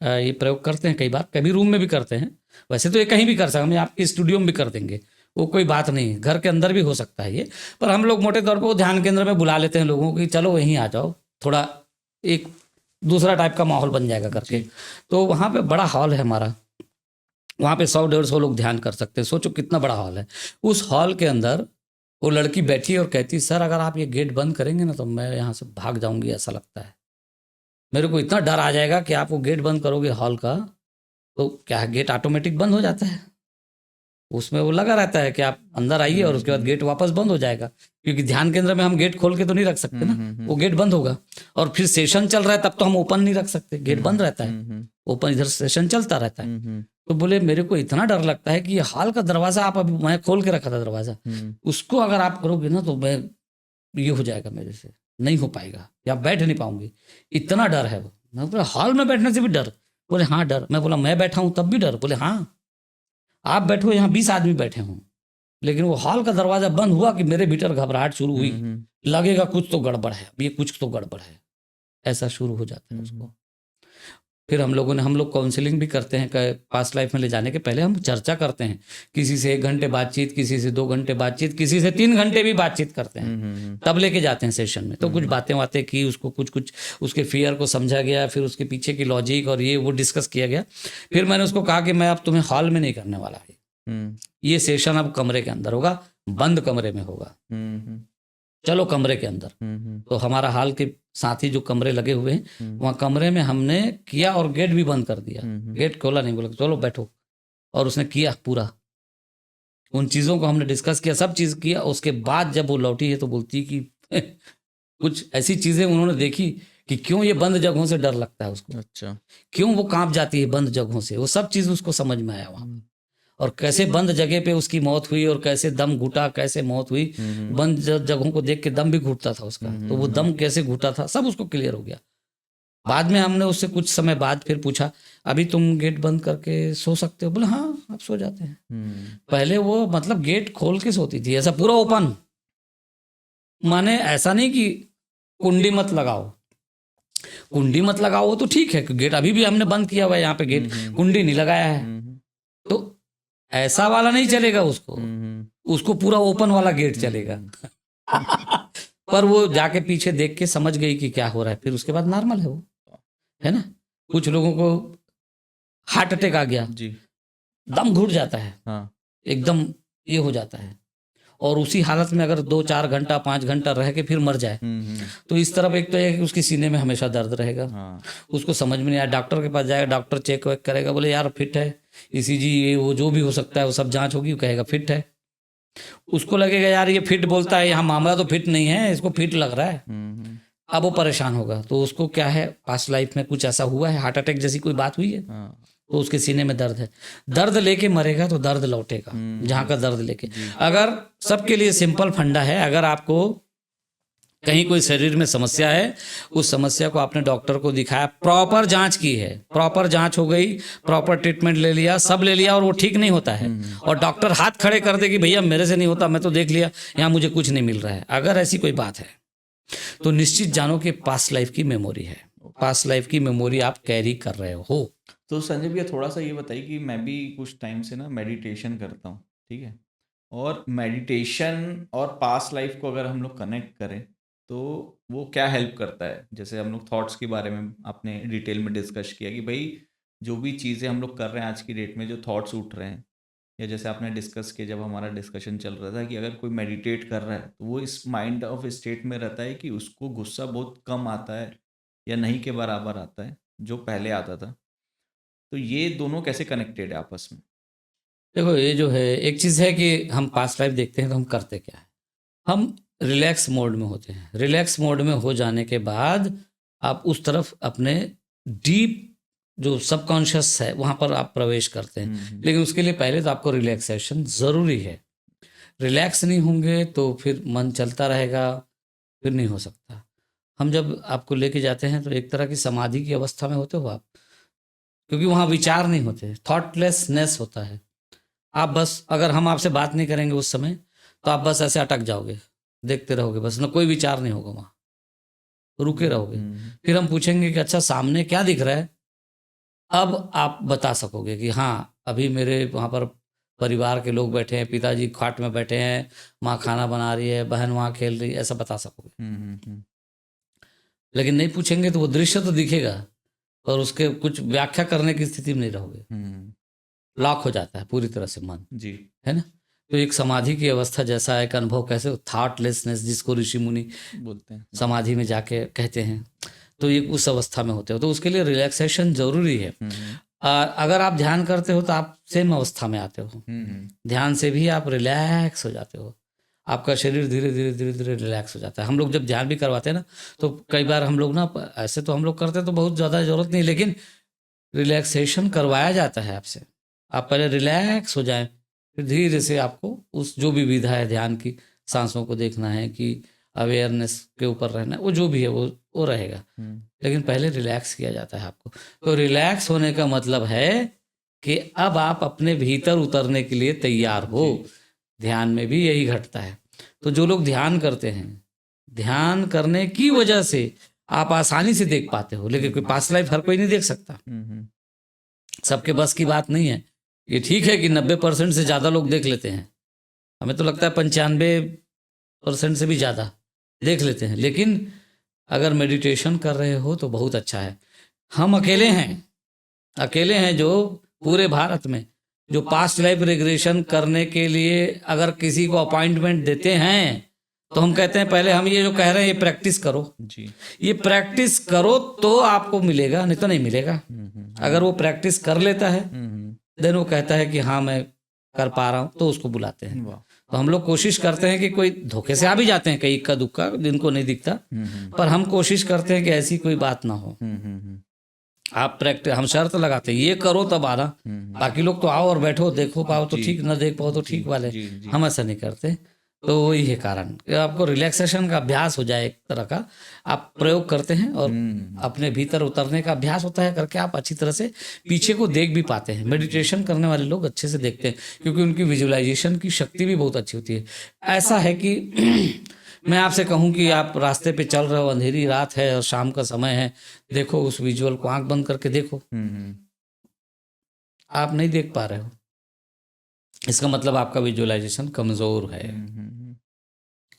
ये प्रयोग करते हैं, कई बार कभी रूम में भी करते हैं, वैसे तो ये कहीं भी कर सकते हैं, हम आपके स्टूडियो में भी कर देंगे, वो कोई बात नहीं, घर के अंदर भी हो सकता है ये। पर हम लोग मोटे तौर पर वो ध्यान केंद्र में बुला लेते हैं लोगों को कि चलो वहीं आ जाओ, थोड़ा एक दूसरा टाइप का माहौल बन जाएगा करके। तो वहाँ पे बड़ा हॉल है हमारा, वहाँ पे 100-150 लोग ध्यान कर सकते हैं। सोचो कितना बड़ा हॉल है। उस हॉल के अंदर वो लड़की बैठी और कहती, सर अगर आप ये गेट बंद करेंगे ना तो मैं यहाँ से भाग जाऊंगी, ऐसा लगता है मेरे को, इतना डर आ जाएगा कि आप वो गेट बंद करोगे हॉल का तो क्या गेट ऑटोमेटिक बंद हो जाता है, उसमें वो लगा रहता है कि आप अंदर आइए और उसके बाद गेट वापस बंद हो जाएगा, क्योंकि ध्यान केंद्र में हम गेट खोल के तो नहीं रख सकते ना, वो गेट बंद होगा। और फिर सेशन चल रहा है तब तो हम ओपन नहीं रख सकते, गेट बंद रहता है, ओपन इधर सेशन चलता रहता है। तो बोले मेरे को इतना डर लगता है कि ये हॉल का दरवाजा, आप अभी मैं खोल के रखा था दरवाजा, उसको अगर आप करोगे ना तो मैं ये हो जाएगा, मेरे से नहीं हो पाएगा या बैठ नहीं पाऊंगी, इतना डर है वो। मैं बोला हॉल में बैठने से भी डर? बोले हाँ डर। मैं बोला मैं बैठा हूँ तब भी डर? बोले हाँ, आप बैठो यहाँ 20 आदमी बैठे हों लेकिन वो हॉल का दरवाजा बंद हुआ कि मेरे भीतर घबराहट शुरू हुई, लगेगा कुछ तो गड़बड़ है, अब ये कुछ तो गड़बड़ है, ऐसा शुरू हो जाता है उसको। फिर हम लोग काउंसलिंग भी करते हैं, पास्ट लाइफ में ले जाने के पहले हम चर्चा करते हैं, किसी से 1 घंटे बातचीत, किसी से 2 घंटे बातचीत, किसी से 3 घंटे भी बातचीत करते हैं, तब लेके जाते हैं सेशन में। तो कुछ बातें की, उसको कुछ उसके फियर को समझा गया, फिर उसके पीछे की लॉजिक और ये वो डिस्कस किया गया। फिर मैंने उसको कहा कि मैं अब तुम्हें हॉल में नहीं करने वाला है, ये सेशन अब कमरे के अंदर होगा, बंद कमरे में होगा, चलो कमरे के अंदर। तो हमारा हॉल के साथ ही जो कमरे लगे हुए हैं, वहाँ कमरे में हमने किया और गेट भी बंद कर दिया, गेट खोला नहीं, बोला चलो बैठो, और उसने किया पूरा। उन चीज़ों को हमने डिस्कस किया, सब चीज़ किया। उसके बाद जब वो लौटी है तो बोलती है कि कुछ ऐसी चीज़ें उन्होंने देखी कि क्यों ये बंद जगहों से डर लगता है उसको, अच्छा, क्यों वो कांप जाती है बंद जगहों से, वो सब चीज़ उसको समझ में आया वहाँ। और कैसे बंद जगह पे उसकी मौत हुई, और कैसे दम घुटा, कैसे मौत हुई, बंद जगहों को देख के दम भी घुटता था उसका, तो वो दम कैसे घुटा था, सब उसको क्लियर हो गया। बाद में हमने उससे कुछ समय बाद फिर पूछा, अभी तुम गेट बंद करके सो सकते हो? बोले हाँ, अब सो जाते हैं। पहले वो मतलब गेट खोल के सोती थी, ऐसा पूरा ओपन, माने ऐसा नहीं कि कुंडी मत लगाओ, कुंडी मत लगाओ तो ठीक है, गेट अभी भी हमने बंद किया हुआ है यहाँ पे, गेट कुंडी नहीं लगाया है, तो ऐसा वाला नहीं चलेगा उसको, उसको पूरा ओपन वाला गेट चलेगा। पर वो जाके पीछे देख के समझ गई कि क्या हो रहा है, फिर उसके बाद नॉर्मल है वो, है ना। कुछ लोगों को हार्ट अटैक आ गया, जी, दम घुट जाता है, हाँ, एकदम ये हो जाता है, और उसी हालत में अगर 2-4 घंटा 5 घंटा रह के फिर मर जाए, तो इस तरफ एक तो है कि उसके सीने में हमेशा दर्द रहेगा, हाँ, उसको समझ में नहीं आया, डॉक्टर के पास जाएगा, डॉक्टर चेक वेक करेगा, बोले यार फिट है, ईसीजी ये वो जो भी हो सकता है वो सब जांच होगी, वो कहेगा फिट है। उसको लगेगा यार ये फिट बोलता है, यहाँ मामला तो फिट नहीं है, इसको फिट लग रहा है, अब वो परेशान होगा। तो उसको क्या है, पास्ट लाइफ में कुछ ऐसा हुआ है, हार्ट अटैक जैसी कोई बात हुई है, तो उसके सीने में दर्द है, दर्द लेके मरेगा तो दर्द लौटेगा, जहाँ का दर्द लेके। अगर सबके लिए सिंपल फंडा है, अगर आपको कहीं कोई शरीर में समस्या है, उस समस्या को आपने डॉक्टर को दिखाया, प्रॉपर जांच की है, प्रॉपर जांच हो गई, प्रॉपर ट्रीटमेंट ले लिया, सब ले लिया, और वो ठीक नहीं होता है, और डॉक्टर हाथ खड़े कर दे कि भैया मेरे से नहीं होता, मैं तो देख लिया, यहाँ मुझे कुछ नहीं मिल रहा है, अगर ऐसी कोई बात है तो निश्चित जानो कि पास्ट लाइफ की मेमोरी है, पास्ट लाइफ की मेमोरी आप कैरी कर रहे हो। तो संजय भैया थोड़ा सा ये बताइए कि मैं भी कुछ टाइम से ना मेडिटेशन करता हूँ, ठीक है, और मेडिटेशन और पास्ट लाइफ को अगर हम लोग कनेक्ट करें तो वो क्या हेल्प करता है। जैसे हम लोग थॉट्स के बारे में आपने डिटेल में डिस्कस किया कि भाई जो भी चीज़ें हम लोग कर रहे हैं आज की डेट में, जो थॉट्स उठ रहे हैं, या जैसे आपने डिस्कस किया जब हमारा डिस्कशन चल रहा था कि अगर कोई मेडिटेट कर रहा है तो वो इस माइंड ऑफ स्टेट में रहता है कि उसको गुस्सा बहुत कम आता है या नहीं के बराबर आता है जो पहले आता था। तो ये दोनों कैसे कनेक्टेड है आपस में? देखो ये जो है, एक चीज़ है कि हम पास्ट लाइफ देखते हैं तो हम करते क्या है, हम रिलैक्स मोड में होते हैं, रिलैक्स मोड में हो जाने के बाद आप उस तरफ अपने डीप जो सबकॉन्शियस है वहाँ पर आप प्रवेश करते हैं, लेकिन उसके लिए पहले तो आपको रिलैक्सेशन ज़रूरी है। रिलैक्स नहीं होंगे तो फिर मन चलता रहेगा, फिर नहीं हो सकता। हम जब आपको लेके जाते हैं तो एक तरह की समाधि की अवस्था में होते हो आप, क्योंकि वहाँ विचार नहीं होते, थॉटलेसनेस होता है। आप बस, अगर हम आपसे बात नहीं करेंगे उस समय तो आप बस ऐसे अटक जाओगे, देखते रहोगे, बस ना, कोई विचार नहीं होगा वहाँ, रुके रहोगे। फिर हम पूछेंगे कि अच्छा सामने क्या दिख रहा है, अब आप बता सकोगे कि हाँ अभी मेरे वहाँ पर परिवार के लोग बैठे हैं, पिताजी खाट में बैठे हैं, माँ खाना बना रही है, बहन वहाँ खेल रही है, ऐसा बता सकोगे। लेकिन नहीं पूछेंगे तो वो दृश्य तो दिखेगा, और उसके कुछ व्याख्या करने की स्थिति में नहीं रहोगे, लॉक हो जाता है पूरी तरह से मन, जी, है ना। तो एक समाधि की अवस्था जैसा एक अनुभव, कैसे थॉटलेसनेस जिसको ऋषि मुनि बोलते हैं समाधि में जाके कहते हैं, तो ये उस अवस्था में होते हो, तो उसके लिए रिलैक्सेशन जरूरी है। अगर आप ध्यान करते हो तो आप सेम अवस्था में आते हो, ध्यान से भी आप रिलैक्स हो जाते हो, आपका शरीर धीरे धीरे धीरे धीरे रिलैक्स हो जाता है। हम लोग जब ध्यान भी करवाते हैं ना, तो कई बार हम लोग ना, ऐसे तो हम लोग करते तो बहुत ज़्यादा ज़रूरत नहीं, लेकिन रिलैक्सेशन करवाया जाता है आपसे, आप पहले रिलैक्स हो जाएं, फिर धीरे से आपको उस जो भी विधा है ध्यान की, सांसों को देखना है कि अवेयरनेस के ऊपर रहना है, वो जो भी है वो रहेगा, लेकिन पहले रिलैक्स किया जाता है आपको। तो रिलैक्स होने का मतलब है कि अब आप अपने भीतर उतरने के लिए तैयार हो, ध्यान में भी यही घटता है। तो जो लोग ध्यान करते हैं, ध्यान करने की वजह से आप आसानी से देख पाते हो, लेकिन कोई पास्ट लाइफ हर कोई नहीं देख सकता, सबके बस की बात नहीं है। ये ठीक है कि 90% से ज़्यादा लोग देख लेते हैं, हमें तो लगता है 95% से भी ज़्यादा देख लेते हैं, लेकिन अगर मेडिटेशन कर रहे हो तो बहुत अच्छा है। हम अकेले हैं जो पूरे भारत में जो पास्ट लाइफ रिग्रेशन करने के लिए अगर किसी को अपॉइंटमेंट देते हैं तो हम कहते हैं पहले हम ये जो कह रहे हैं ये प्रैक्टिस करो जी। ये प्रैक्टिस करो तो आपको मिलेगा, नहीं तो नहीं मिलेगा। अगर वो प्रैक्टिस कर लेता है देन वो कहता है कि हाँ मैं कर पा रहा हूँ, तो उसको बुलाते हैं। तो हम लोग कोशिश करते हैं कि कोई धोखे से आ भी जाते हैं, कई इक्का दुक्का जिनको नहीं दिखता, पर हम कोशिश करते हैं कि ऐसी कोई बात ना हो। आप प्रैक्टिस, हम शर्त लगाते हैं ये करो तब आना, बाकी लोग तो आओ और बैठो, देखो पाओ तो ठीक, ना देख पाओ तो ठीक वाले। हम ऐसा नहीं करते। तो वही है कारण कि आपको रिलैक्सेशन का अभ्यास हो जाए, एक तरह का आप प्रयोग करते हैं और अपने भीतर उतरने का अभ्यास होता है, करके आप अच्छी तरह से पीछे को देख भी पाते हैं। मेडिटेशन करने वाले लोग अच्छे से देखते हैं क्योंकि उनकी विजुअलाइजेशन की शक्ति भी बहुत अच्छी होती है। ऐसा है कि मैं आपसे कहूं कि आप रास्ते पे चल रहे हो, अंधेरी रात है और शाम का समय है, देखो उस विजुअल को, आंख बंद करके देखो, आप नहीं देख पा रहे हो, इसका मतलब आपका विजुअलाइजेशन कमजोर है।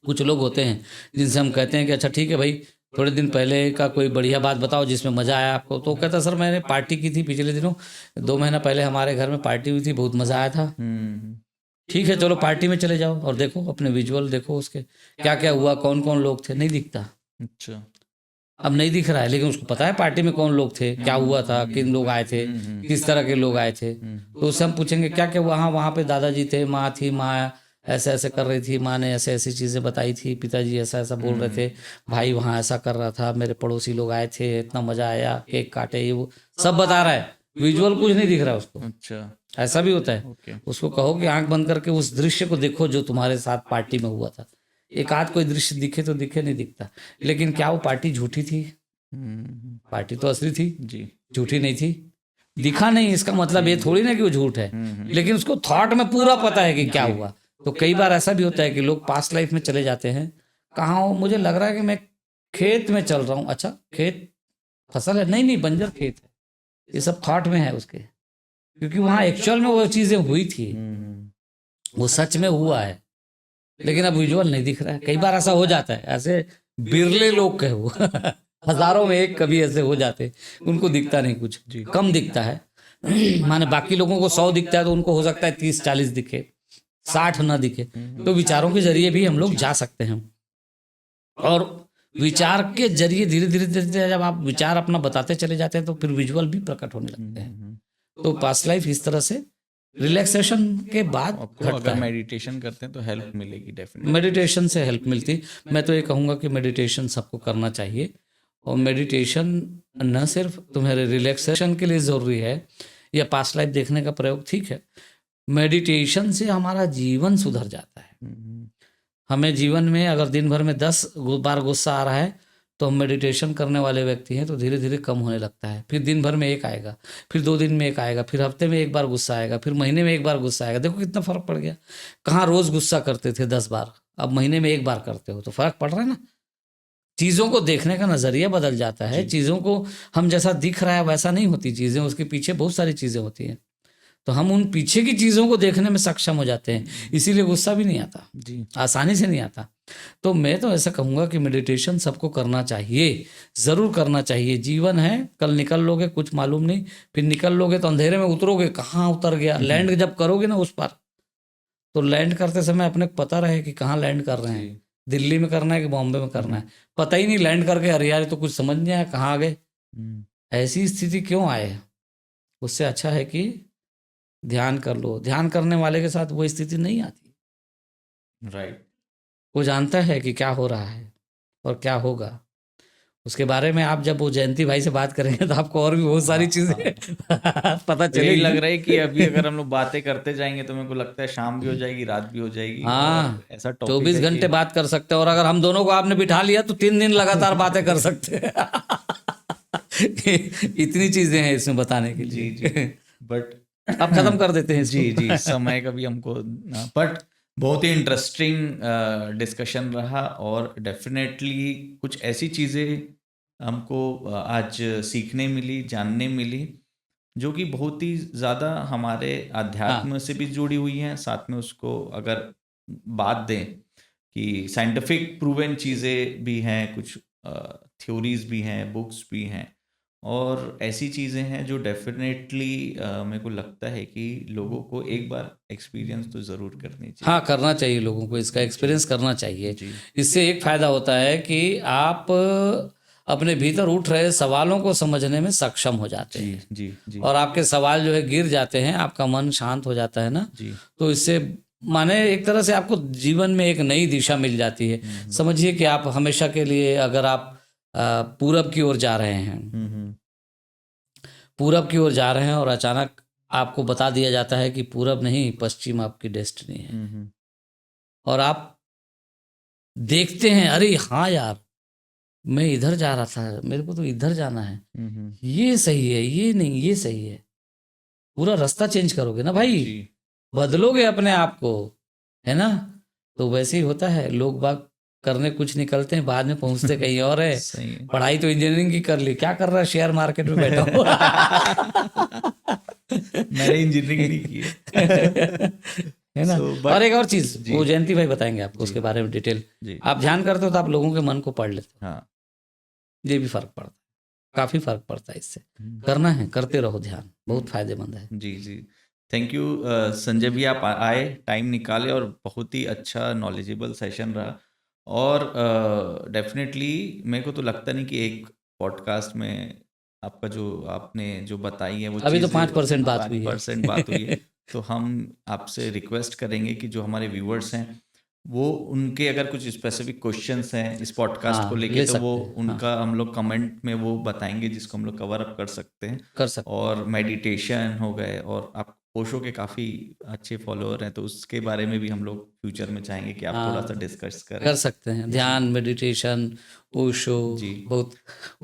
कुछ लोग होते हैं जिनसे हम कहते हैं कि अच्छा ठीक है भाई, थोड़े दिन पहले का कोई बढ़िया बात बताओ जिसमें मजा आया आपको। तो कहता सर मैंने पार्टी की थी पिछले दिनों, 2 महीना पहले हमारे घर में पार्टी हुई थी, बहुत मजा आया था। ठीक है चलो पार्टी में चले जाओ और देखो, अपने विजुअल देखो उसके क्या क्या हुआ, कौन कौन लोग थे, नहीं दिखता। अच्छा, अब नहीं दिख रहा है, लेकिन उसको पता है पार्टी में कौन लोग थे, क्या हुआ था, किन लोग आए थे, किस तरह के लोग आए थे। तो उससे हम पूछेंगे क्या क्या हुआ। हाँ वहाँ पे दादाजी थे, माँ थी, माँ ऐसे ऐसे कर रही थी, माँ ने ऐसे ऐसी चीज़ें बताई थी, पिताजी ऐसा ऐसा बोल रहे थे, भाई वहाँ ऐसा कर रहा था, मेरे पड़ोसी लोग आए थे, इतना मजा आया, केक काटे, ये वो सब बता रहा है, विजुअल कुछ नहीं दिख रहा है उसको। अच्छा, ऐसा भी होता है। उसको कहो कि आंख बंद करके उस दृश्य को देखो जो तुम्हारे साथ पार्टी में हुआ था। एक आध कोई दृश्य दिखे तो दिखे, नहीं दिखता। लेकिन क्या वो पार्टी झूठी थी? पार्टी तो असली थी जी, झूठी नहीं थी। दिखा नहीं इसका मतलब ये थोड़ी ना कि वो झूठ है, लेकिन उसको थॉट में पूरा पता है कि क्या हुआ। तो कई बार ऐसा भी होता है कि लोग पास्ट लाइफ में चले जाते हैं, कहाँ हो, मुझे लग रहा है कि मैं खेत में चल रहा हूँ। अच्छा खेत फसल है? नहीं नहीं, बंजर खेत है। ये सब थॉट में है उसके, क्योंकि वहां एक्चुअल में वो चीजें हुई थी, वो सच में हुआ है, लेकिन अब विजुअल नहीं दिख रहा है। कई बार ऐसा हो जाता है, ऐसे बिरले लोग कहे वो हजारों में एक कभी ऐसे हो जाते, उनको दिखता नहीं कुछ, कम दिखता है। माने बाकी लोगों को 100 दिखता है तो उनको हो सकता है 30-40 दिखे, 60 ना दिखे। तो विचारों के जरिए भी हम लोग जा सकते हैं, और विचार के जरिए धीरे धीरे धीरे धीरे जब आप विचार अपना बताते चले जाते हैं तो फिर विजुअल भी प्रकट होने लगते हैं। तो पास्ट लाइफ इस तरह से रिलैक्सेशन के बाद आपको अगर मेडिटेशन करते हैं तो हेल्प मिलेगी डेफिनेटली। मेडिटेशन से हेल्प मिलती। मैं तो ये कहूँगा कि मेडिटेशन सबको करना चाहिए, और मेडिटेशन न सिर्फ तुम्हारे रिलैक्सेशन के लिए ज़रूरी है या पास्ट लाइफ देखने का प्रयोग, ठीक है, मेडिटेशन से हमारा जीवन सुधर जाता है। हमें जीवन में अगर दिन भर में 10 बार गुस्सा आ रहा है तो हम मेडिटेशन करने वाले व्यक्ति हैं तो धीरे धीरे कम होने लगता है। फिर दिन भर में एक आएगा, फिर 2 दिन में एक आएगा, फिर हफ्ते में एक बार गुस्सा आएगा, फिर महीने में एक बार गुस्सा आएगा। देखो कितना फर्क पड़ गया। कहाँ रोज गुस्सा करते थे 10 बार, अब महीने में एक बार करते हो, तो फर्क पड़ रहा है ना। चीज़ों को देखने का नज़रिया बदल जाता है। चीज़ों को हम जैसा दिख रहा है वैसा नहीं होती चीज़ें, उसके पीछे बहुत सारी चीज़ें होती हैं। तो हम उन पीछे की चीज़ों को देखने में सक्षम हो जाते हैं, इसीलिए गुस्सा भी नहीं आता जी, आसानी से नहीं आता। तो मैं तो ऐसा कहूँगा कि मेडिटेशन सबको करना चाहिए, ज़रूर करना चाहिए। जीवन है, कल निकल लोगे कुछ मालूम नहीं, फिर निकल लोगे तो अंधेरे में उतरोगे, कहाँ उतर गया। लैंड जब करोगे ना उस पर, तो लैंड करते समय अपने को पता रहे कि कहाँ लैंड कर रहे हैं, दिल्ली में करना है कि बॉम्बे में करना है, पता ही नहीं। लैंड करके अरे यार तो कुछ समझ नहीं आया कहाँ आ गए, ऐसी स्थिति क्यों आए। उससे अच्छा है कि ध्यान कर लो। ध्यान करने वाले के साथ वो स्थिति नहीं आती। राइट। वो जानता है कि क्या हो रहा है और क्या होगा। उसके बारे में आप जब वो जयंती भाई से बात करेंगे तो आपको और भी बहुत सारी चीजें पता तो यही चलेगी। लग रहा है कि अभी अगर हम लोग बातें करते जाएंगे तो मेरे को लगता है शाम भी हो जाएगी, रात भी हो जाएगी। हाँ, और ऐसा टॉपिक 24 है घंटे बात कर सकते हैं, और अगर हम दोनों को आपने बिठा लिया तो 3 दिन लगातार बातें कर सकते हैं इतनी चीजें हैं इसमें बताने के लिए। जी, बट अब खत्म कर देते हैं इसको। जी, समय का भी हमको, बट बहुत ही इंटरेस्टिंग डिस्कशन रहा और डेफिनेटली कुछ ऐसी चीज़ें हमको आज सीखने मिली, जानने मिली, जो कि बहुत ही ज़्यादा हमारे हाँ अध्यात्म से भी जुड़ी हुई हैं। साथ में उसको अगर बात दें कि साइंटिफिक प्रूवन चीज़ें भी हैं, कुछ थ्योरीज भी हैं, बुक्स भी हैं, और ऐसी चीज़ें हैं जो डेफिनेटली मेरे को लगता है कि लोगों को एक बार एक्सपीरियंस तो ज़रूर करनी चाहिए। हाँ, करना चाहिए लोगों को, इसका एक्सपीरियंस करना चाहिए। जी इससे एक फायदा होता है कि आप अपने भीतर उठ रहे सवालों को समझने में सक्षम हो जाते जी हैं, जी जी और आपके सवाल जो है गिर जाते हैं, आपका मन शांत हो जाता है ना, जी तो इससे माने एक तरह से आपको जीवन में एक नई दिशा मिल जाती है। समझिए कि आप हमेशा के लिए, अगर आप पूरब की ओर जा रहे हैं, हम्म पूरब की ओर जा रहे हैं और अचानक आपको बता दिया जाता है कि पूरब नहीं, पश्चिम आपकी डेस्टिनी है, हम्म और आप देखते हैं, अरे हाँ यार, मैं इधर जा रहा था, मेरे को तो इधर जाना है, हम्म ये सही है, ये नहीं, ये सही है, पूरा रास्ता चेंज करोगे ना भाई, जी बदलोगे अपने आप को, है ना। तो वैसे ही होता है, लोग बाग करने कुछ निकलते हैं, बाद में पहुंचते कहीं और है। सही है। पढ़ाई तो इंजीनियरिंग की कर ली, क्या कर रहा है, शेयर मार्केट में बैठा हूँ। मैंने इंजीनियरिंग नहीं की है। है ना। So, और but एक और चीज, जी वो जयंती भाई बताएंगे आपको जी उसके बारे में डिटेल। जी आप ध्यान करते हो तो आप लोगों के मन को पढ़ लेते हो, हाँ ये भी फर्क पड़ता है, काफी फर्क पड़ता है इससे। करना है, करते रहो, ध्यान बहुत फायदेमंद है। जी जी थैंक यू संजय भी, आप आए, टाइम निकाले, और बहुत ही अच्छा नॉलेजेबल सेशन रहा। और डेफिनेटली मेरे को तो लगता नहीं कि एक पॉडकास्ट में आपका जो आपने जो बताई है वो अभी तो चीज़ें 5% बात हुई है। 5% बात हुई है। तो हम आपसे रिक्वेस्ट करेंगे कि जो हमारे व्यूअर्स हैं, वो उनके अगर कुछ स्पेसिफिक क्वेश्चंस हैं इस पॉडकास्ट को हाँ, लेके, ले तो वो सकते हैं, हाँ, उनका हम लोग कमेंट में वो बताएंगे, जिसको हम लोग कवर अप कर सकते हैं। कर सकते और मेडिटेशन हो गए, और आप ओशो के काफ़ी अच्छे फॉलोअर हैं, तो उसके बारे में भी हम लोग फ्यूचर में चाहेंगे कि आप थोड़ा सा हाँ, डिस्कस करें। कर सकते हैं। ध्यान, मेडिटेशन, ओशो, जी बहुत,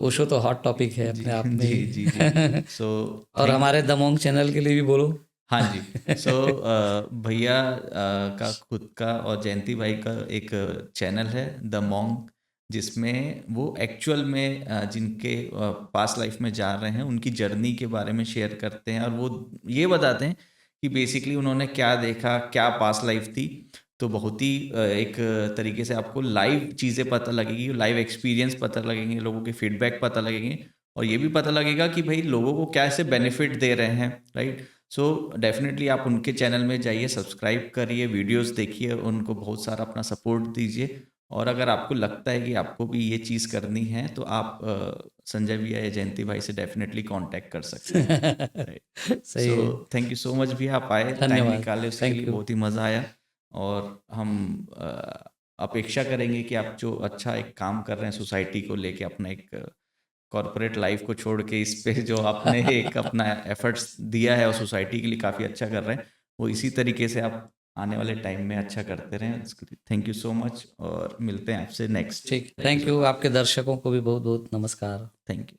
ओशो तो हॉट टॉपिक है जी अपने आप में जी ही। जी जी सो और थैंक हमारे दमोंग चैनल के लिए भी बोलो। हाँ जी। सो भैया का खुद का और जयंती भाई का एक चैनल है द मॉन्क, जिसमें वो एक्चुअल में जिनके पास्ट लाइफ में जा रहे हैं उनकी जर्नी के बारे में शेयर करते हैं, और वो ये बताते हैं कि बेसिकली उन्होंने क्या देखा, क्या पास्ट लाइफ थी। तो बहुत ही एक तरीके से आपको लाइव चीज़ें पता लगेगी, लाइव एक्सपीरियंस पता लगेंगे, लोगों के फीडबैक पता लगेंगे, और ये भी पता लगेगा कि भाई लोगों को क्या ऐसे बेनिफिट दे रहे हैं, राइट। सो डेफिनेटली आप उनके चैनल में जाइए, सब्सक्राइब करिए, वीडियोस देखिए, उनको बहुत सारा अपना सपोर्ट दीजिए। और अगर आपको लगता है कि आपको भी ये चीज़ करनी है, तो आप संजय भैया या जयंती भाई से डेफिनेटली कांटेक्ट कर सकते हैं, राइट। सही सो है। थैंक यू सो मच भैया, आप आए, टाइम धन्यवाद, निकाले, उसके थैंक लिए यू। बहुत ही मज़ा आया। और हम अपेक्षा करेंगे कि आप जो अच्छा एक काम कर रहे हैं सोसाइटी को लेके, अपना एक कॉर्पोरेट लाइफ को छोड़ के इस पे जो आपने एक अपना एफर्ट्स दिया है और सोसाइटी के लिए काफ़ी अच्छा कर रहे हैं, वो इसी तरीके से आप आने वाले टाइम में अच्छा करते रहें। थैंक यू सो मच, और मिलते हैं आपसे नेक्स्ट। ठीक, थैंक यू। आपके दर्शकों को भी बहुत बहुत नमस्कार। Thank you.